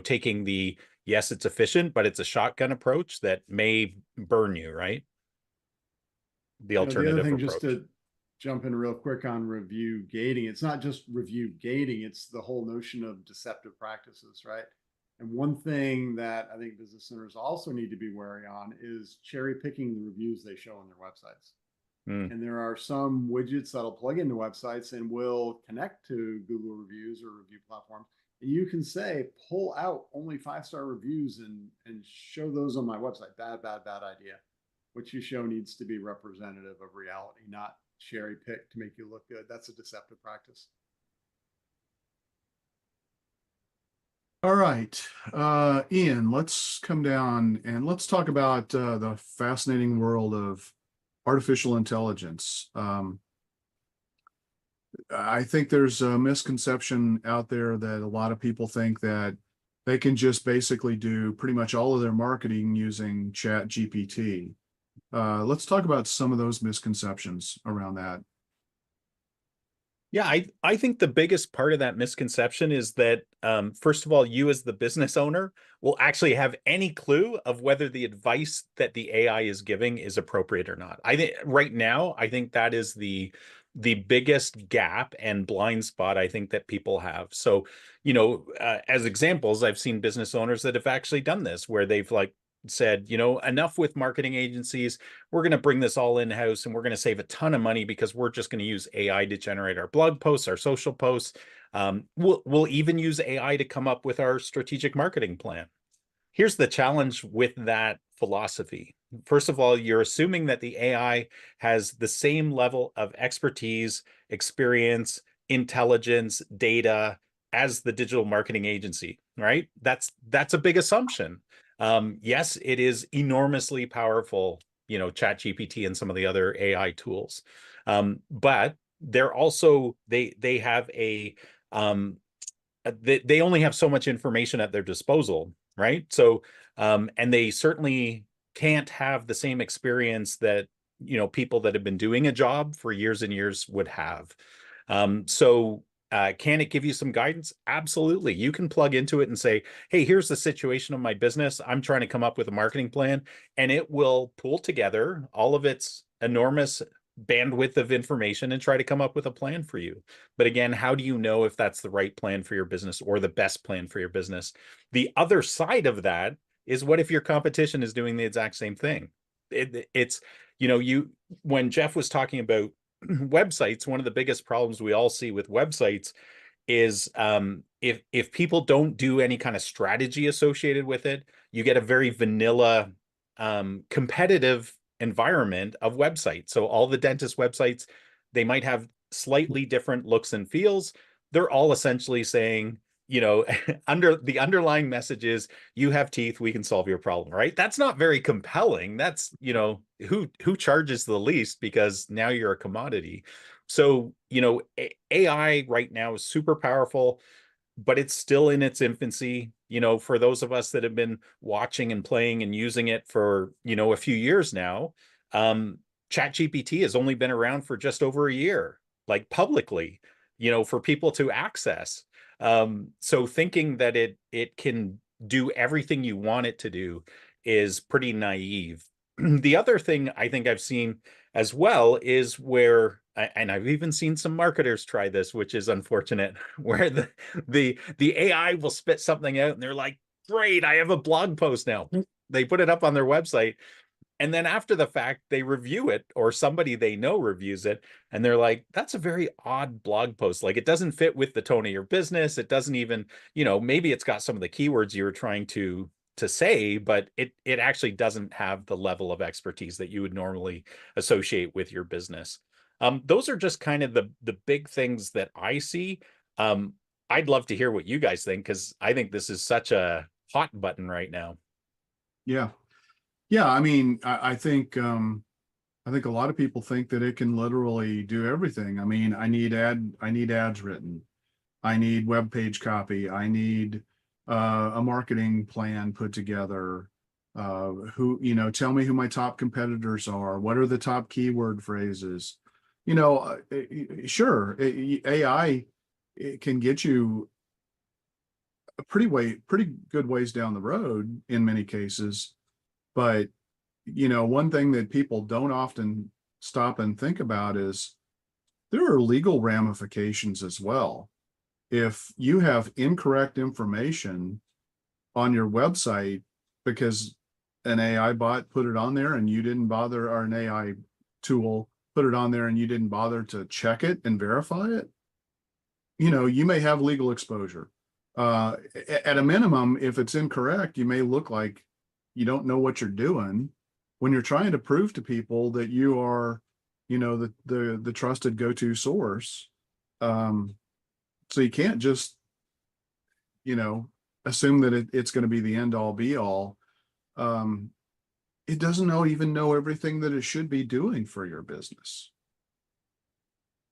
taking the, yes, it's efficient, but it's a shotgun approach that may burn you, right? The The other alternative thing, just approach. to jump in real quick on review gating, it's not just review gating, it's the whole notion of deceptive practices, right? And one thing that I think business owners also need to be wary on is cherry picking the reviews they show on their websites. Mm. And there are some widgets that'll plug into websites and will connect to Google reviews or review platforms. And you can say, pull out only 5-star reviews and show those on my website. Bad, bad, bad idea. What you show needs to be representative of reality, not cherry picked to make you look good. That's a deceptive practice. all right, Ian, let's come down and let's talk about the fascinating world of artificial intelligence. I think there's a misconception out there that a lot of people think that they can just basically do pretty much all of their marketing using Chat GPT. Let's talk about some of those misconceptions around that. Yeah, I think the biggest part of that misconception is that, first of all, you as the business owner will actually have any clue of whether the advice that the AI is giving is appropriate or not. I think right now, I think that is the biggest gap and blind spot I think that people have. So, as examples, I've seen business owners that have actually done this, where they've like said, enough with marketing agencies. We're going to bring this all in-house and we're going to save a ton of money because we're just going to use AI to generate our blog posts, our social posts. We'll even use AI to come up with our strategic marketing plan. Here's the challenge with that philosophy. First of all, you're assuming that the AI has the same level of expertise, experience, intelligence, data as the digital marketing agency, right? That's a big assumption. Yes, it is enormously powerful, ChatGPT and some of the other AI tools. But they're also, they have they only have so much information at their disposal, right? So, and they certainly can't have the same experience that, people that have been doing a job for years and years would have. Can it give you some guidance? Absolutely. You can plug into it and say, hey, here's the situation of my business. I'm trying to come up with a marketing plan, and it will pull together all of its enormous bandwidth of information and try to come up with a plan for you. But again, how do you know if that's the right plan for your business or the best plan for your business? The other side of that is, what if your competition is doing the exact same thing? It's, when Jeff was talking about websites, one of the biggest problems we all see with websites is if people don't do any kind of strategy associated with it, you get a very vanilla competitive environment of websites. So all the dentist websites, they might have slightly different looks and feels. They're all essentially saying, under the underlying message is, you have teeth, we can solve your problem, right? That's not very compelling. That's, who charges the least, because now you're a commodity. So, AI right now is super powerful, but it's still in its infancy. For those of us that have been watching and playing and using it for, a few years now, ChatGPT has only been around for just over a year, like publicly, for people to access. So thinking that it can do everything you want it to do is pretty naive. The other thing I think I've seen as well is where, and I've even seen some marketers try this, which is unfortunate, where the AI will spit something out and they're like, great, I have a blog post now. They put it up on their website, and then after the fact, they review it, or somebody they know reviews it, and they're like, that's a very odd blog post. Like, it doesn't fit with the tone of your business. It doesn't even, maybe it's got some of the keywords you were trying to say, but it actually doesn't have the level of expertise that you would normally associate with your business. Those are just kind of the big things that I see. I'd love to hear what you guys think, because I think this is such a hot button right now. Yeah. Yeah. I mean, I think a lot of people think that it can literally do everything. I mean, I need ads written. I need web page copy. I need a marketing plan put together. Tell me who my top competitors are. What are the top keyword phrases? Sure, AI, it can get you a pretty good ways down the road in many cases. But, one thing that people don't often stop and think about is there are legal ramifications as well. If you have incorrect information on your website because an AI bot put it on there and you didn't bother, or an AI tool put it on there and you didn't bother to check it and verify it, you may have legal exposure. At a minimum, if it's incorrect, you may look like you don't know what you're doing when you're trying to prove to people that you are, the trusted go-to source. So you can't just, assume that it's going to be the end all be all. It doesn't even know everything that it should be doing for your business.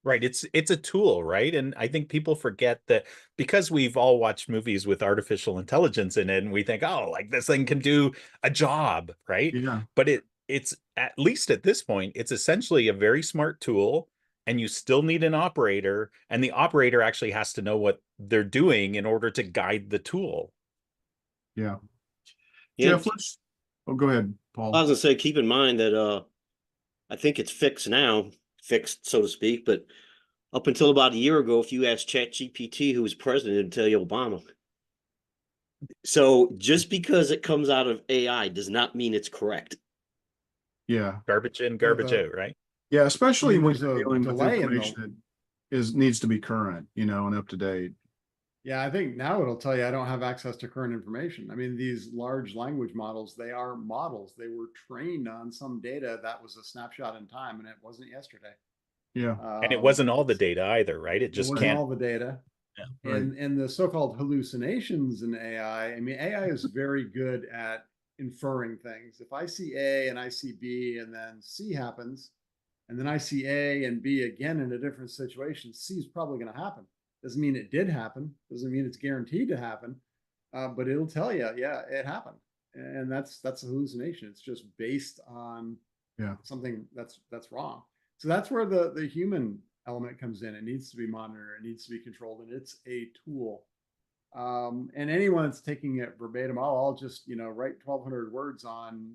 Right. It's a tool, right? And I think people forget that, because we've all watched movies with artificial intelligence in it, and we think, oh, like, this thing can do a job, right? Yeah. But it's, at least at this point, it's essentially a very smart tool, and you still need an operator, and the operator actually has to know what they're doing in order to guide the tool. Yeah. Yeah. Jeff, go ahead, Paul. I was gonna say, keep in mind that I think it's fixed, so to speak, but up until about a year ago, if you asked ChatGPT who was president, it'd tell you Obama. So just because it comes out of AI does not mean it's correct. Yeah. Garbage in, garbage out, right? Yeah, especially when there's you're a dealing with delay in information that needs to be current, and up to date. Yeah, I think now it'll tell you I don't have access to current information. I mean, these large language models, they are models. They were trained on some data that was a snapshot in time, and it wasn't yesterday. Yeah. And it wasn't all the data either, right? It just wasn't can't. all the data. Yeah. Right. And the so-called hallucinations in AI, I mean, AI is very good at inferring things. If I see A and I see B and then C happens, and then I see A and B again in a different situation, C is probably going to happen. Doesn't mean it did happen. Doesn't mean it's guaranteed to happen. But it'll tell you, yeah, it happened. And that's a hallucination. It's just based on something that's wrong. So that's where the human element comes in. It needs to be monitored. It needs to be controlled, and it's a tool. And anyone that's taking it verbatim, I'll just, write 1,200 words on,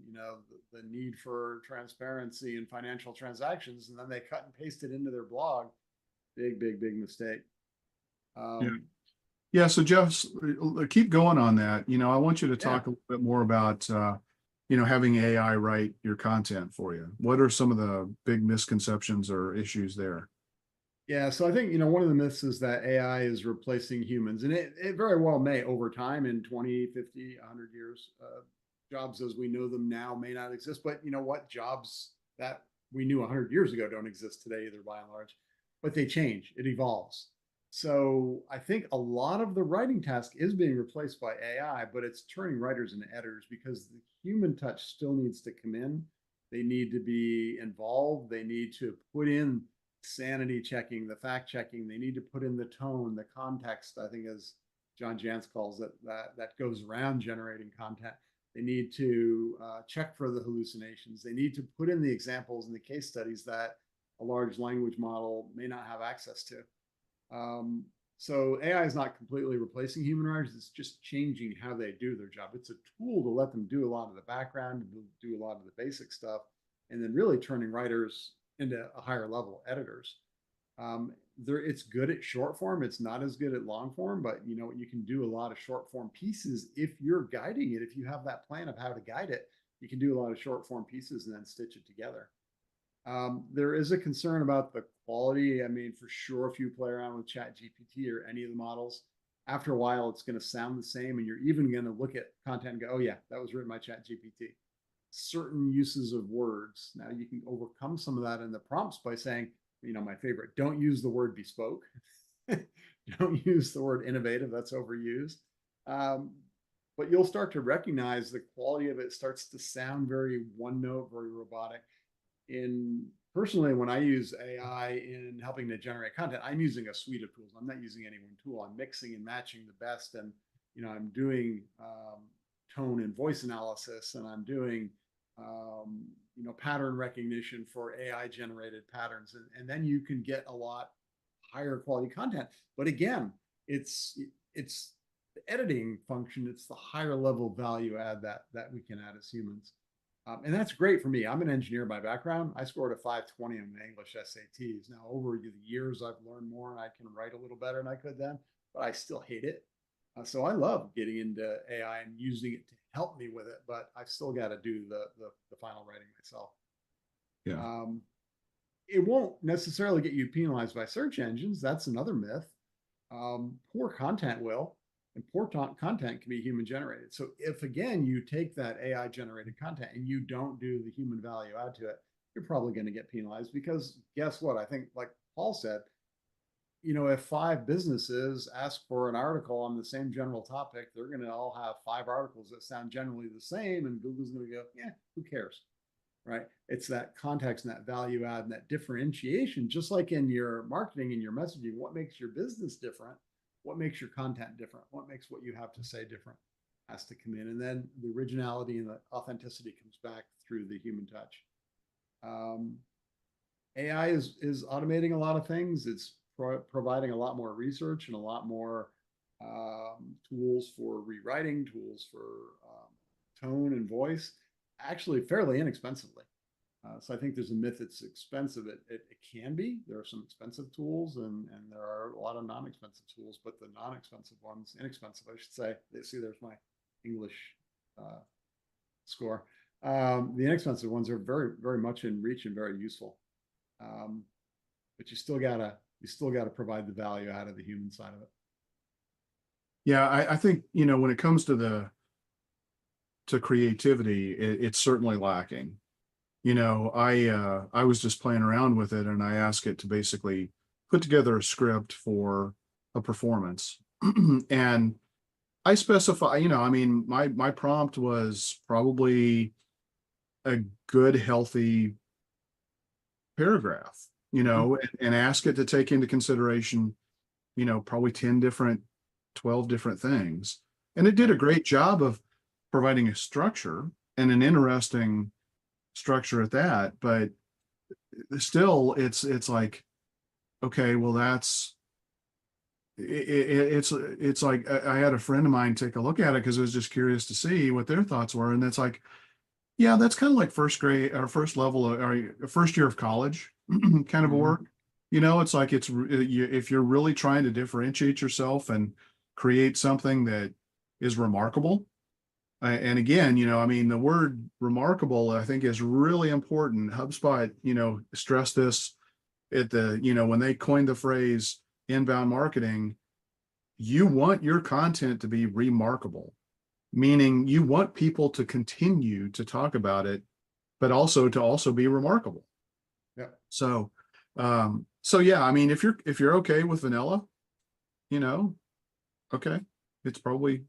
the need for transparency in financial transactions, and then they cut and paste it into their blog. Big, big, big mistake. Yeah. Yeah. So Jeff, keep going on that. I want you to Yeah. talk a little bit more about, having AI write your content for you. What are some of the big misconceptions or issues there? Yeah, so I think, one of the myths is that AI is replacing humans, and it very well may over time in 20, 50, 100 years. Jobs as we know them now may not exist, but you know what? Jobs that we knew 100 years ago don't exist today either, by and large, but they change, it evolves. So I think a lot of the writing task is being replaced by AI, but it's turning writers into editors because the human touch still needs to come in. They need to be involved. They need to put in sanity checking, the fact checking. They need to put in the tone, the context, I think, as John Jantz calls it, that goes around generating content. They need to check for the hallucinations. They need to put in the examples and the case studies that a large language model may not have access to. So AI is not completely replacing human writers. It's just changing how they do their job. It's a tool to let them do a lot of the background, do a lot of the basic stuff, and then really turning writers into a higher level editors. It's good at short form. It's not as good at long form, but you can do a lot of short form pieces if you're guiding it. If you have that plan of how to guide it, you can do a lot of short form pieces and then stitch it together. There is a concern about the quality. I mean, for sure, if you play around with Chat GPT or any of the models, after a while, it's going to sound the same, and you're even going to look at content and go, "Oh yeah, that was written by Chat GPT." Certain uses of words. Now you can overcome some of that in the prompts by saying, my favorite, don't use the word bespoke. Don't use the word innovative. That's overused. But you'll start to recognize the quality of it starts to sound very one note, very robotic. Personally, when I use AI in helping to generate content, I'm using a suite of tools. I'm not using any one tool. I'm mixing and matching the best, and I'm doing tone and voice analysis, and I'm doing pattern recognition for AI generated patterns, and then you can get a lot higher quality content. But again, it's the editing function. It's the higher level value add that we can add as humans. And that's great for me. I'm an engineer by background. I scored a 520 on the English SATs. Now, over the years, I've learned more and I can write a little better than I could then, but I still hate it. So I love getting into AI and using it to help me with it, but I've still got to do the final writing myself. Yeah. It won't necessarily get you penalized by search engines. That's another myth. Poor content will. And poor content can be human generated. So if, again, you take that AI generated content and you don't do the human value add to it, you're probably going to get penalized because guess what? I think, like Paul said, if 5 businesses ask for an article on the same general topic, they're going to all have 5 articles that sound generally the same. And Google's going to go, yeah, who cares? Right? It's that context and that value add and that differentiation, just like in your marketing and your messaging. What makes your business different? What makes your content different? What makes what you have to say different has to come in. And then the originality and the authenticity comes back through the human touch. AI is automating a lot of things. It's providing a lot more research and a lot more tools for rewriting, tools for tone and voice, actually fairly inexpensively. So I think there's a myth it's expensive. It can be. There are some expensive tools and there are a lot of non-expensive tools, but the non-expensive ones, inexpensive, I should say. See, there's my English score. The inexpensive ones are very, very much in reach and very useful. But you still gotta provide the value out of the human side of it. Yeah, I think, when it comes to creativity, it's certainly lacking. I was just playing around with it and I asked it to basically put together a script for a performance. And I specify, my prompt was probably a good, healthy paragraph, and ask it to take into consideration, probably 12 different things. And it did a great job of providing a structure and an interesting structure at that, but still it's like, okay, well, that's it's like I had a friend of mine take a look at it because I was just curious to see what their thoughts were, and it's like, yeah, that's kind of like first grade or first level or first year of college kind of a work. You know, it's like if you're really trying to differentiate yourself and create something that is remarkable. And again, you know, I mean, the word remarkable, I think, is really important. HubSpot, you know, stressed this at the, you know, when they coined the phrase inbound marketing, you want your content to be remarkable, meaning you want people to continue to talk about it, but also to also be remarkable. Yeah. So yeah, I mean, if you're okay with vanilla, you know, okay, it's probably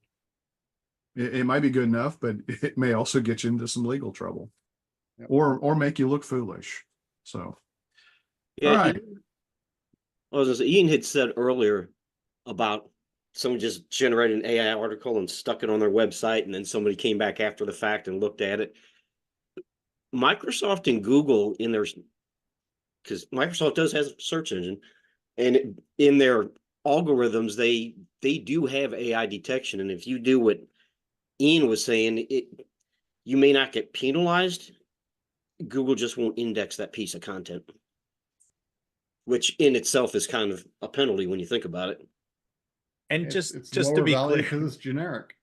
it might be good enough, but it may also get you into some legal trouble, Yep. or make you look foolish. So, Yeah, all right, I was gonna say, Ian had said earlier about someone just generated an AI article and stuck it on their website, and then somebody came back after the fact and looked at it. Microsoft and Google in their, because Microsoft does have a search engine, and in their algorithms, they do have AI detection, and if you do what Ian was saying, you may not get penalized. Google just won't index that piece of content, which in itself is kind of a penalty when you think about it. And It's just to lower be value clear, because it's generic.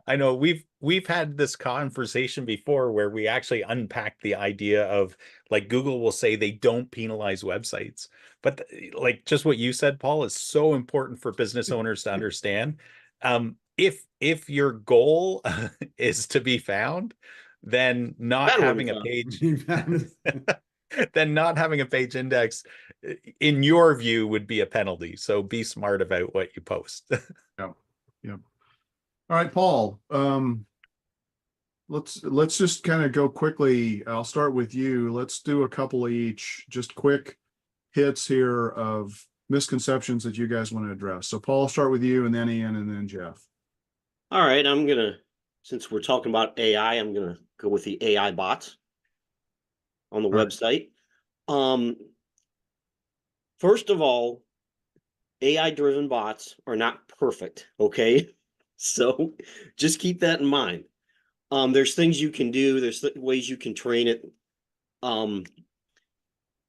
I know we've had this conversation before where we actually unpacked the idea of, like, Google will say they don't penalize websites, but like just what you said, Paul, is so important for business owners to understand. If your goal is to be found, then not Better having a than page then not having a page index, in your view, would be a penalty. So be smart about what you post. yeah, yeah. All right, Paul. Let's just kind of go quickly. I'll start with you. Let's do a couple each, just quick hits here of misconceptions that you guys want to address. So, Paul, I'll start with you, and then Ian, and then Jeff. All right, since we're talking about AI, I'm gonna go with the AI bots on the All right. website. First of all, AI-driven bots are not perfect, okay? So just keep that in mind. There's things you can do, there's ways you can train it,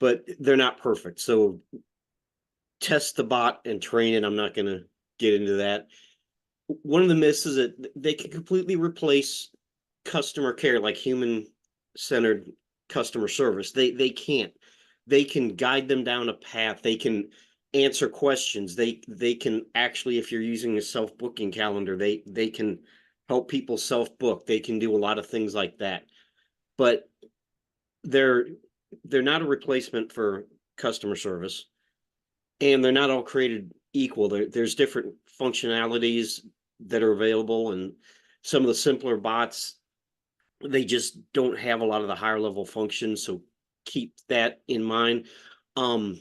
but they're not perfect. So test the bot and train it. I'm not gonna get into that. One of the myths is that they can completely replace customer care, like human-centered customer service. They can't. They can guide them down a path. They can answer questions. They can actually, if you're using a self-booking calendar, they can help people self-book. They can do a lot of things like that. But they're they're not a replacement for customer service, and they're not all created equal. There's different functionalities that are available, and some of the simpler bots, they just don't have a lot of the higher level functions. So keep that in mind. Um,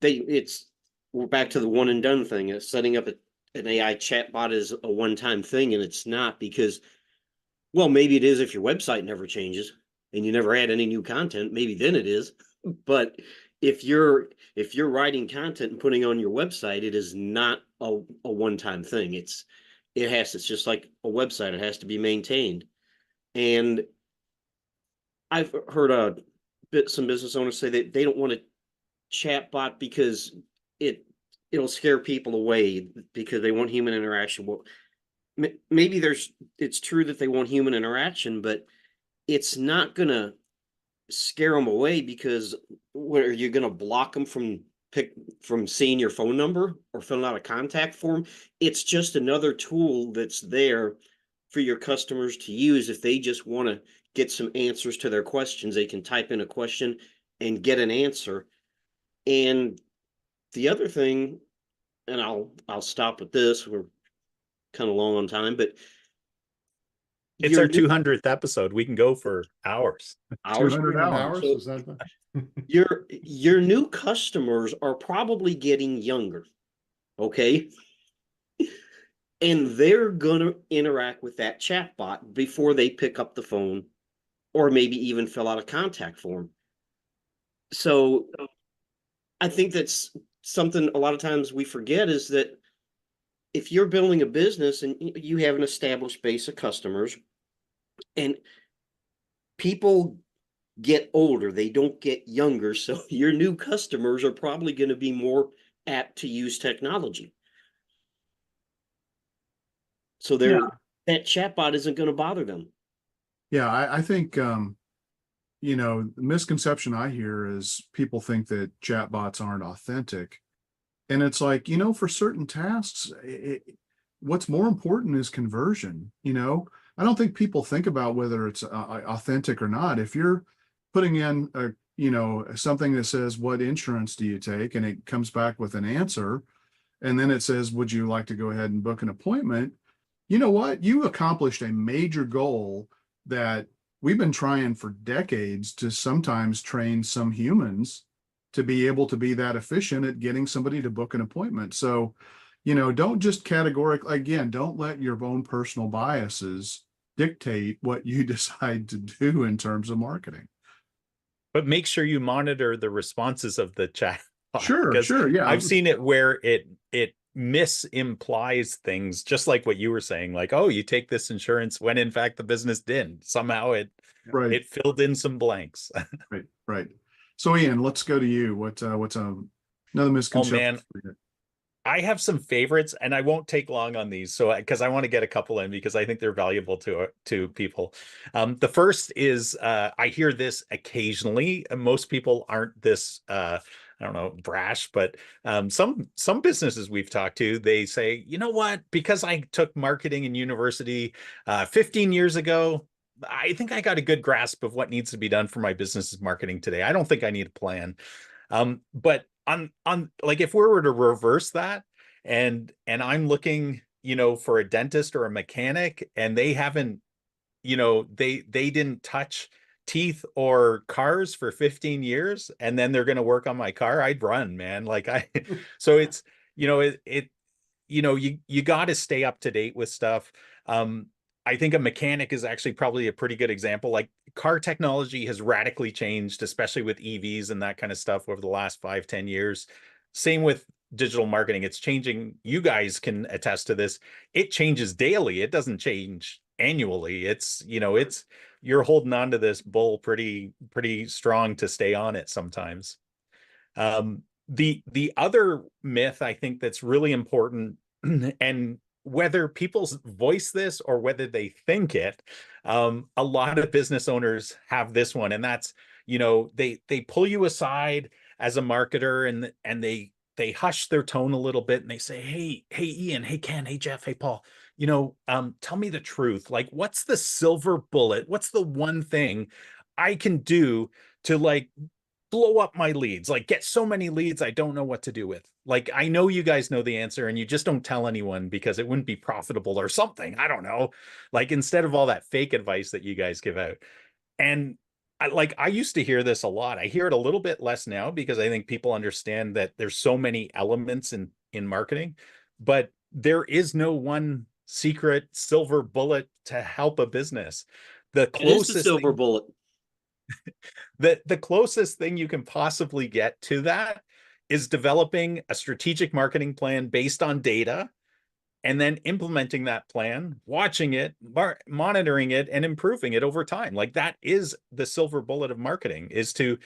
we're back to the one and done thing. Setting up an AI chatbot is a one-time thing, and it's not, because, well, maybe it is if your website never changes and you never add any new content. Maybe then it is. But if you're writing content and putting on your website, it is not a one-time thing. It's just like a website. It has to be maintained. And I've heard some business owners say that they don't want a chat bot because it'll scare people away because they want human interaction. Well, maybe it's true that they want human interaction, but it's not gonna scare them away, because what, are you gonna block them from seeing your phone number or filling out a contact form? It's just another tool that's there for your customers to use. If they just want to get some answers to their questions, they can type in a question and get an answer. And the other thing, and I'll stop with this, we're kind of long on time, but It's our 200th episode. We can go for hours. 200 hours. Is that your new customers are probably getting younger, okay? And they're gonna interact with that chatbot before they pick up the phone or maybe even fill out a contact form. So I think that's something a lot of times we forget is that if you're building a business and you have an established base of customers, and people get older, they don't get younger. So your new customers are probably going to be more apt to use technology. So Yeah. that chatbot isn't going to bother them. Yeah, I think the misconception I hear is people think that chatbots aren't authentic. And it's like, for certain tasks, what's more important is conversion. I don't think people think about whether it's authentic or not. If you're putting in something that says, what insurance do you take? And it comes back with an answer. And then it says, would you like to go ahead and book an appointment? You know what? You accomplished a major goal that we've been trying for decades to sometimes train some humans to be able to be that efficient at getting somebody to book an appointment. So, don't just categorically, again, don't let your own personal biases dictate what you decide to do in terms of marketing. But make sure you monitor the responses of the chat. Sure. Yeah. I've seen it where it misimplies things, just like what you were saying, like, oh, you take this insurance, when in fact the business didn't. Somehow it filled in some blanks. Right. So Ian, let's go to you. What's another misconception? Oh man, I have some favorites, and I won't take long on these, so because I want to get a couple in because I think they're valuable to people. The first is I hear this occasionally, and most people aren't this I don't know, brash, but some businesses we've talked to, they say, you know what, because I took marketing in university 15 years ago, I think I got a good grasp of what needs to be done for my business's marketing today. I don't think I need a plan. But on like, if we were to reverse that, and I'm looking, for a dentist or a mechanic, and they haven't, they didn't touch teeth or cars for 15 years, and then they're going to work on my car, I'd run, man. Like so it's, you got to stay up to date with stuff. I think a mechanic is actually probably a pretty good example. Like, car technology has radically changed, especially with EVs and that kind of stuff over the last 5-10 years. Same with digital marketing. It's changing. You guys can attest to this. It changes daily. It doesn't change annually. It's, you're holding on to this bull pretty strong to stay on it sometimes. The other myth I think that's really important, and whether people voice this or whether they think it, a lot of business owners have this one, and that's, they pull you aside as a marketer, and they hush their tone a little bit, and they say, hey Ian, hey Ken, hey Jeff, hey Paul, tell me the truth. Like, what's the silver bullet? What's the one thing I can do to, like, blow up my leads, like get so many leads I don't know what to do with? Like, I know you guys know the answer, and you just don't tell anyone because it wouldn't be profitable or something. I don't know. Like, instead of all that fake advice that you guys give out. And I used to hear this a lot. I hear it a little bit less now because I think people understand that there's so many elements in marketing, but there is no one secret silver bullet to help a business. The closest It is the silver bullet. The closest thing you can possibly get to that is developing a strategic marketing plan based on data, and then implementing that plan, watching it, monitoring it, and improving it over time. Like, that is the silver bullet of marketing, is to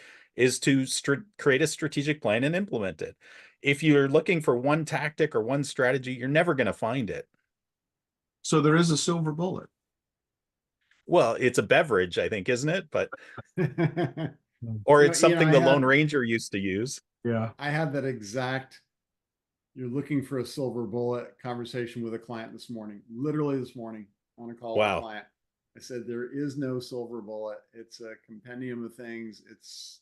create a strategic plan and implement it. If you're looking for one tactic or one strategy, you're never going to find it. So there is a silver bullet. Well, it's a beverage, I think, isn't it? But or it's something the Lone Ranger used to use. Yeah. I had that exact, you're looking for a silver bullet conversation with a client this morning, literally this morning on a call with a client. I said, there is no silver bullet. It's a compendium of things. It's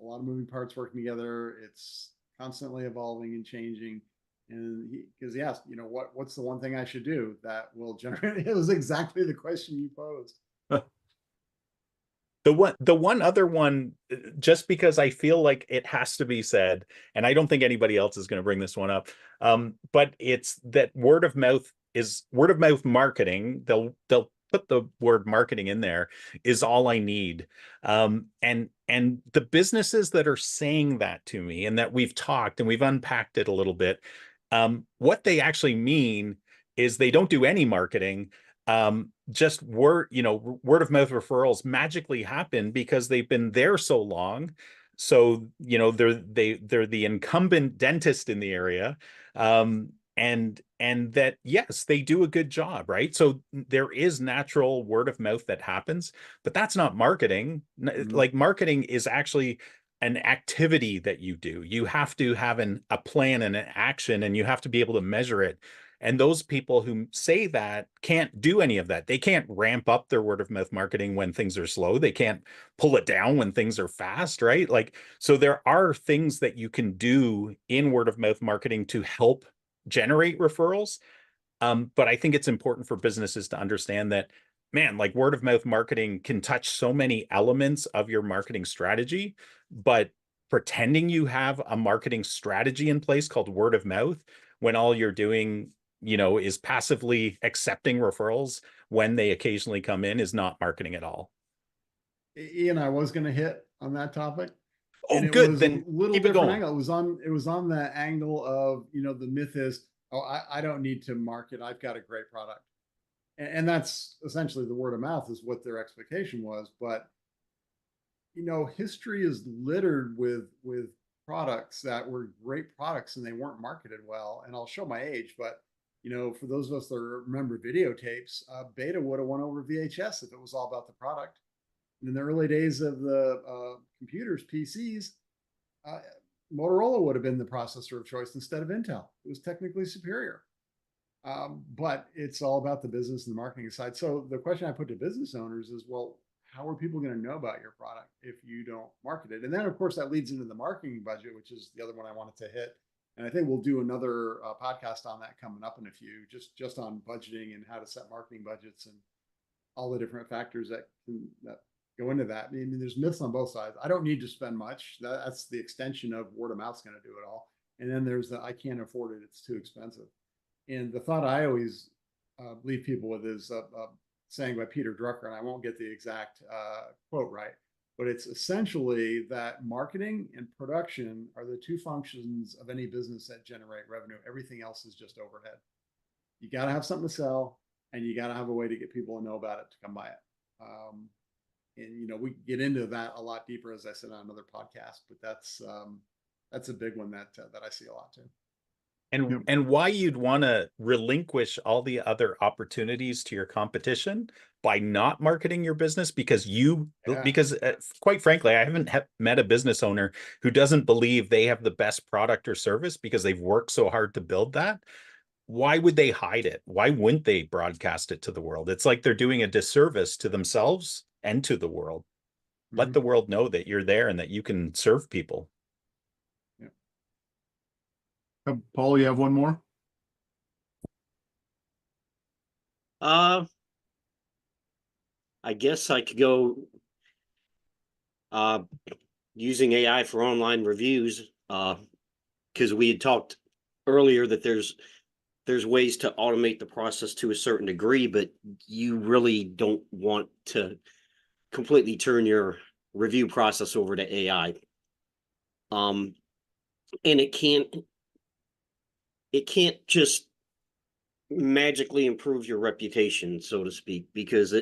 a lot of moving parts working together. It's constantly evolving and changing. And because he asked, what's the one thing I should do that will generate? It was exactly the question you posed. The one other one, just because I feel like it has to be said, and I don't think anybody else is going to bring this one up, but it's that word of mouth marketing. They'll put the word marketing in there is all I need. And the businesses that are saying that to me and that we've talked and we've unpacked it a little bit, what they actually mean is they don't do any marketing. Just word of mouth referrals magically happen because they've been there so long. So, they're the incumbent dentist in the area. And that, yes, they do a good job, right? So there is natural word of mouth that happens, but that's not marketing. Like, marketing is actually an activity that you do. You have to have a plan and an action, and you have to be able to measure it. And those people who say that can't do any of that. They can't ramp up their word of mouth marketing when things are slow. They can't pull it down when things are fast, right? Like, so there are things that you can do in word of mouth marketing to help generate referrals. But I think it's important for businesses to understand that, man, like, word of mouth marketing can touch so many elements of your marketing strategy, but pretending you have a marketing strategy in place called word of mouth when all you're doing, is passively accepting referrals when they occasionally come in is not marketing at all. Ian, I was going to hit on that topic. Oh, And it good. was Then a little keep it different going. angle. It was on the angle of, the myth is, oh, I don't need to market. I've got a great product. And that's essentially the word of mouth is what their expectation was. But, history is littered with products that were great products and they weren't marketed well. And I'll show my age, but for those of us that remember videotapes, Beta would have won over VHS if it was all about the product. And in the early days of the computers, PCs, Motorola would have been the processor of choice instead of Intel. It was technically superior. But it's all about the business and the marketing side. So the question I put to business owners is, well, how are people going to know about your product if you don't market it? And then, of course, that leads into the marketing budget, which is the other one I wanted to hit. And I think we'll do another podcast on that coming up in a few, just on budgeting and how to set marketing budgets and all the different factors that go into that. I mean, there's myths on both sides. I don't need to spend much. That's the extension of word of mouth's going to do it all. And then there's the I can't afford it. It's too expensive. And the thought I always leave people with is a saying by Peter Drucker, and I won't get the exact quote right, but it's essentially that marketing and production are the two functions of any business that generate revenue. Everything else is just overhead. You got to have something to sell, and you got to have a way to get people to know about it to come buy it. And we get into that a lot deeper, as I said on another podcast. But that's a big one that I see a lot too. And why you'd want to relinquish all the other opportunities to your competition by not marketing your business because quite frankly, I haven't met a business owner who doesn't believe they have the best product or service because they've worked so hard to build that. Why would they hide it? Why wouldn't they broadcast it to the world? It's like they're doing a disservice to themselves and to the world. Let the world know that you're there and that you can serve people. Paul, you have one more? I guess I could go using AI for online reviews, because we had talked earlier that there's ways to automate the process to a certain degree, but you really don't want to completely turn your review process over to AI. And it can't just magically improve your reputation, so to speak, because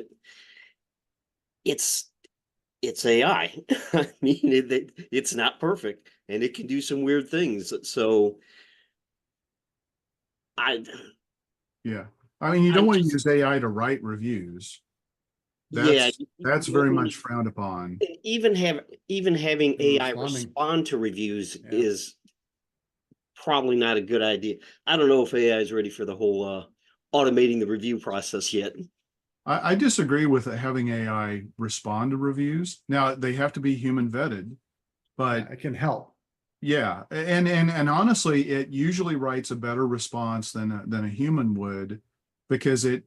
it's AI. I mean, it's not perfect, and it can do some weird things. So I mean, you don't want to use AI to write reviews. That's very much frowned upon. Even having AI respond to reviews is probably not a good idea. I don't know if AI is ready for the whole automating the review process yet. I disagree with having AI respond to reviews. Now, they have to be human vetted, but it can help. Yeah, and honestly, it usually writes a better response than a human would, because it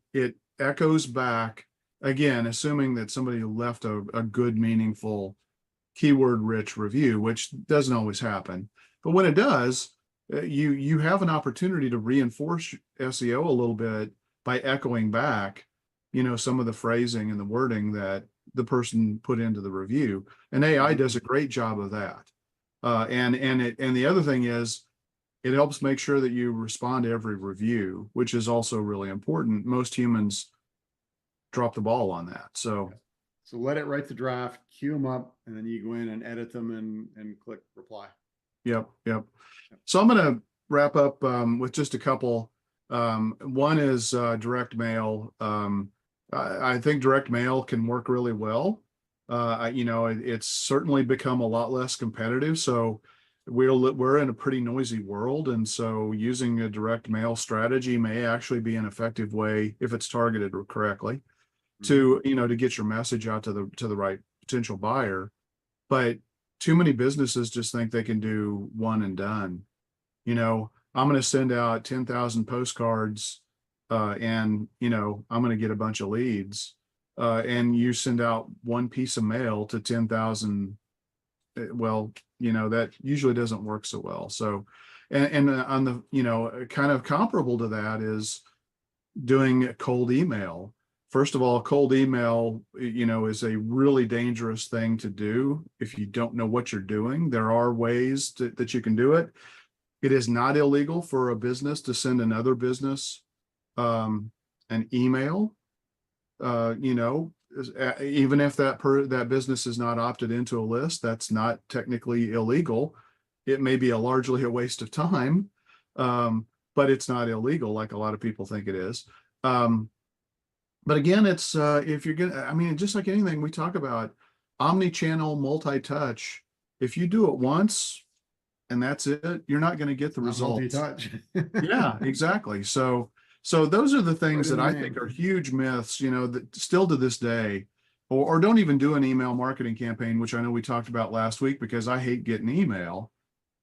echoes back, again, assuming that somebody left a good, meaningful, keyword-rich review, which doesn't always happen. But when it does, you have an opportunity to reinforce SEO a little bit by echoing back, some of the phrasing and the wording that the person put into the review. And AI does a great job of that. And the other thing is, it helps make sure that you respond to every review, which is also really important. Most humans drop the ball on that. So let it write the draft, queue them up, and then you go in and edit them and click reply. Yep. So I'm going to wrap up with just a couple. One is direct mail. I think direct mail can work really well. It's certainly become a lot less competitive. So we're in a pretty noisy world, and so using a direct mail strategy may actually be an effective way, if it's targeted correctly, to get your message out to the right potential buyer. But too many businesses just think they can do one and done. I'm going to send out 10,000 postcards, and I'm going to get a bunch of leads, and you send out one piece of mail to 10,000. Well, that usually doesn't work so well. So, and on the, kind of comparable to that is doing a cold email. First of all, cold email, is a really dangerous thing to do if you don't know what you're doing. There are ways that you can do it. It is not illegal for a business to send another business an email, even if that business is not opted into a list. That's not technically illegal. It may be largely a waste of time, but it's not illegal like a lot of people think it is. But again, it's if you're gonna, just like anything we talk about, omni-channel, multi-touch. If you do it once and that's it, you're not going to get the results. Multi-touch. Yeah, exactly. So those are the things that I think are huge myths, that still to this day, or don't even do an email marketing campaign, which I know we talked about last week, because I hate getting email.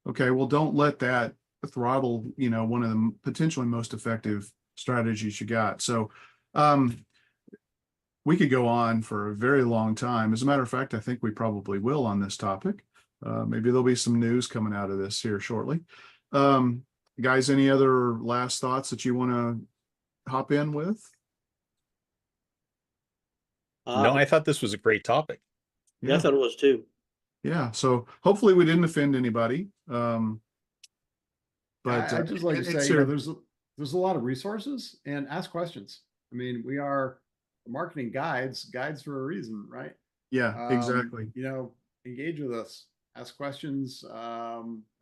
Okay, well, don't let that throttle, one of the potentially most effective strategies you got. So we could go on for a very long time. As a matter of fact, I think we probably will on this topic. Maybe there'll be some news coming out of this here shortly. Guys, any other last thoughts that you want to hop in with? No, I thought this was a great topic. Yeah, I thought it was too. Yeah, so hopefully we didn't offend anybody. But I'd just like to say, there's a lot of resources, and ask questions. We are marketing guides for a reason, right? Yeah, exactly. Engage with us, ask questions.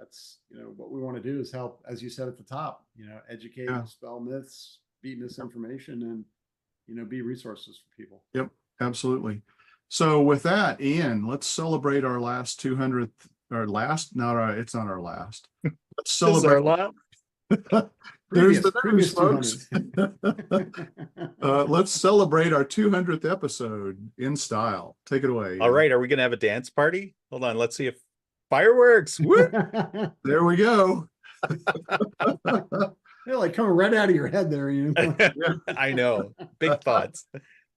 That's what we want to do is help, as you said at the top, educate, dispel myths, beat misinformation, and be resources for people. Yep, absolutely. So with that, Ian, let's celebrate our last 200th, it's not our last. Let's celebrate. There's the news, folks. Let's celebrate our 200th episode in style. Take it away. All right. Are we going to have a dance party? Hold on. Let's see if fireworks. There we go. They're like coming right out of your head there. I know. Big thoughts.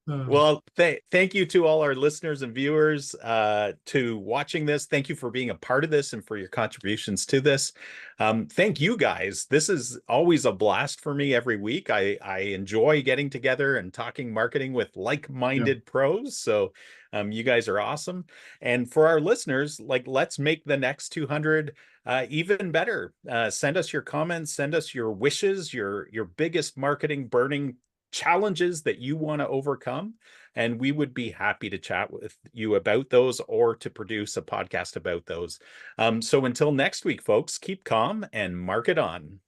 Well, thank you to all our listeners and viewers to watching this. Thank you for being a part of this and for your contributions to this. Thank you guys. This is always a blast for me every week. I enjoy getting together and talking marketing with like-minded pros. So you guys are awesome. And for our listeners, let's make the next 200 even better. Send us your comments, send us your wishes, your biggest marketing burning challenges that you want to overcome, and we would be happy to chat with you about those or to produce a podcast about those. So until next week, folks, keep calm and market on.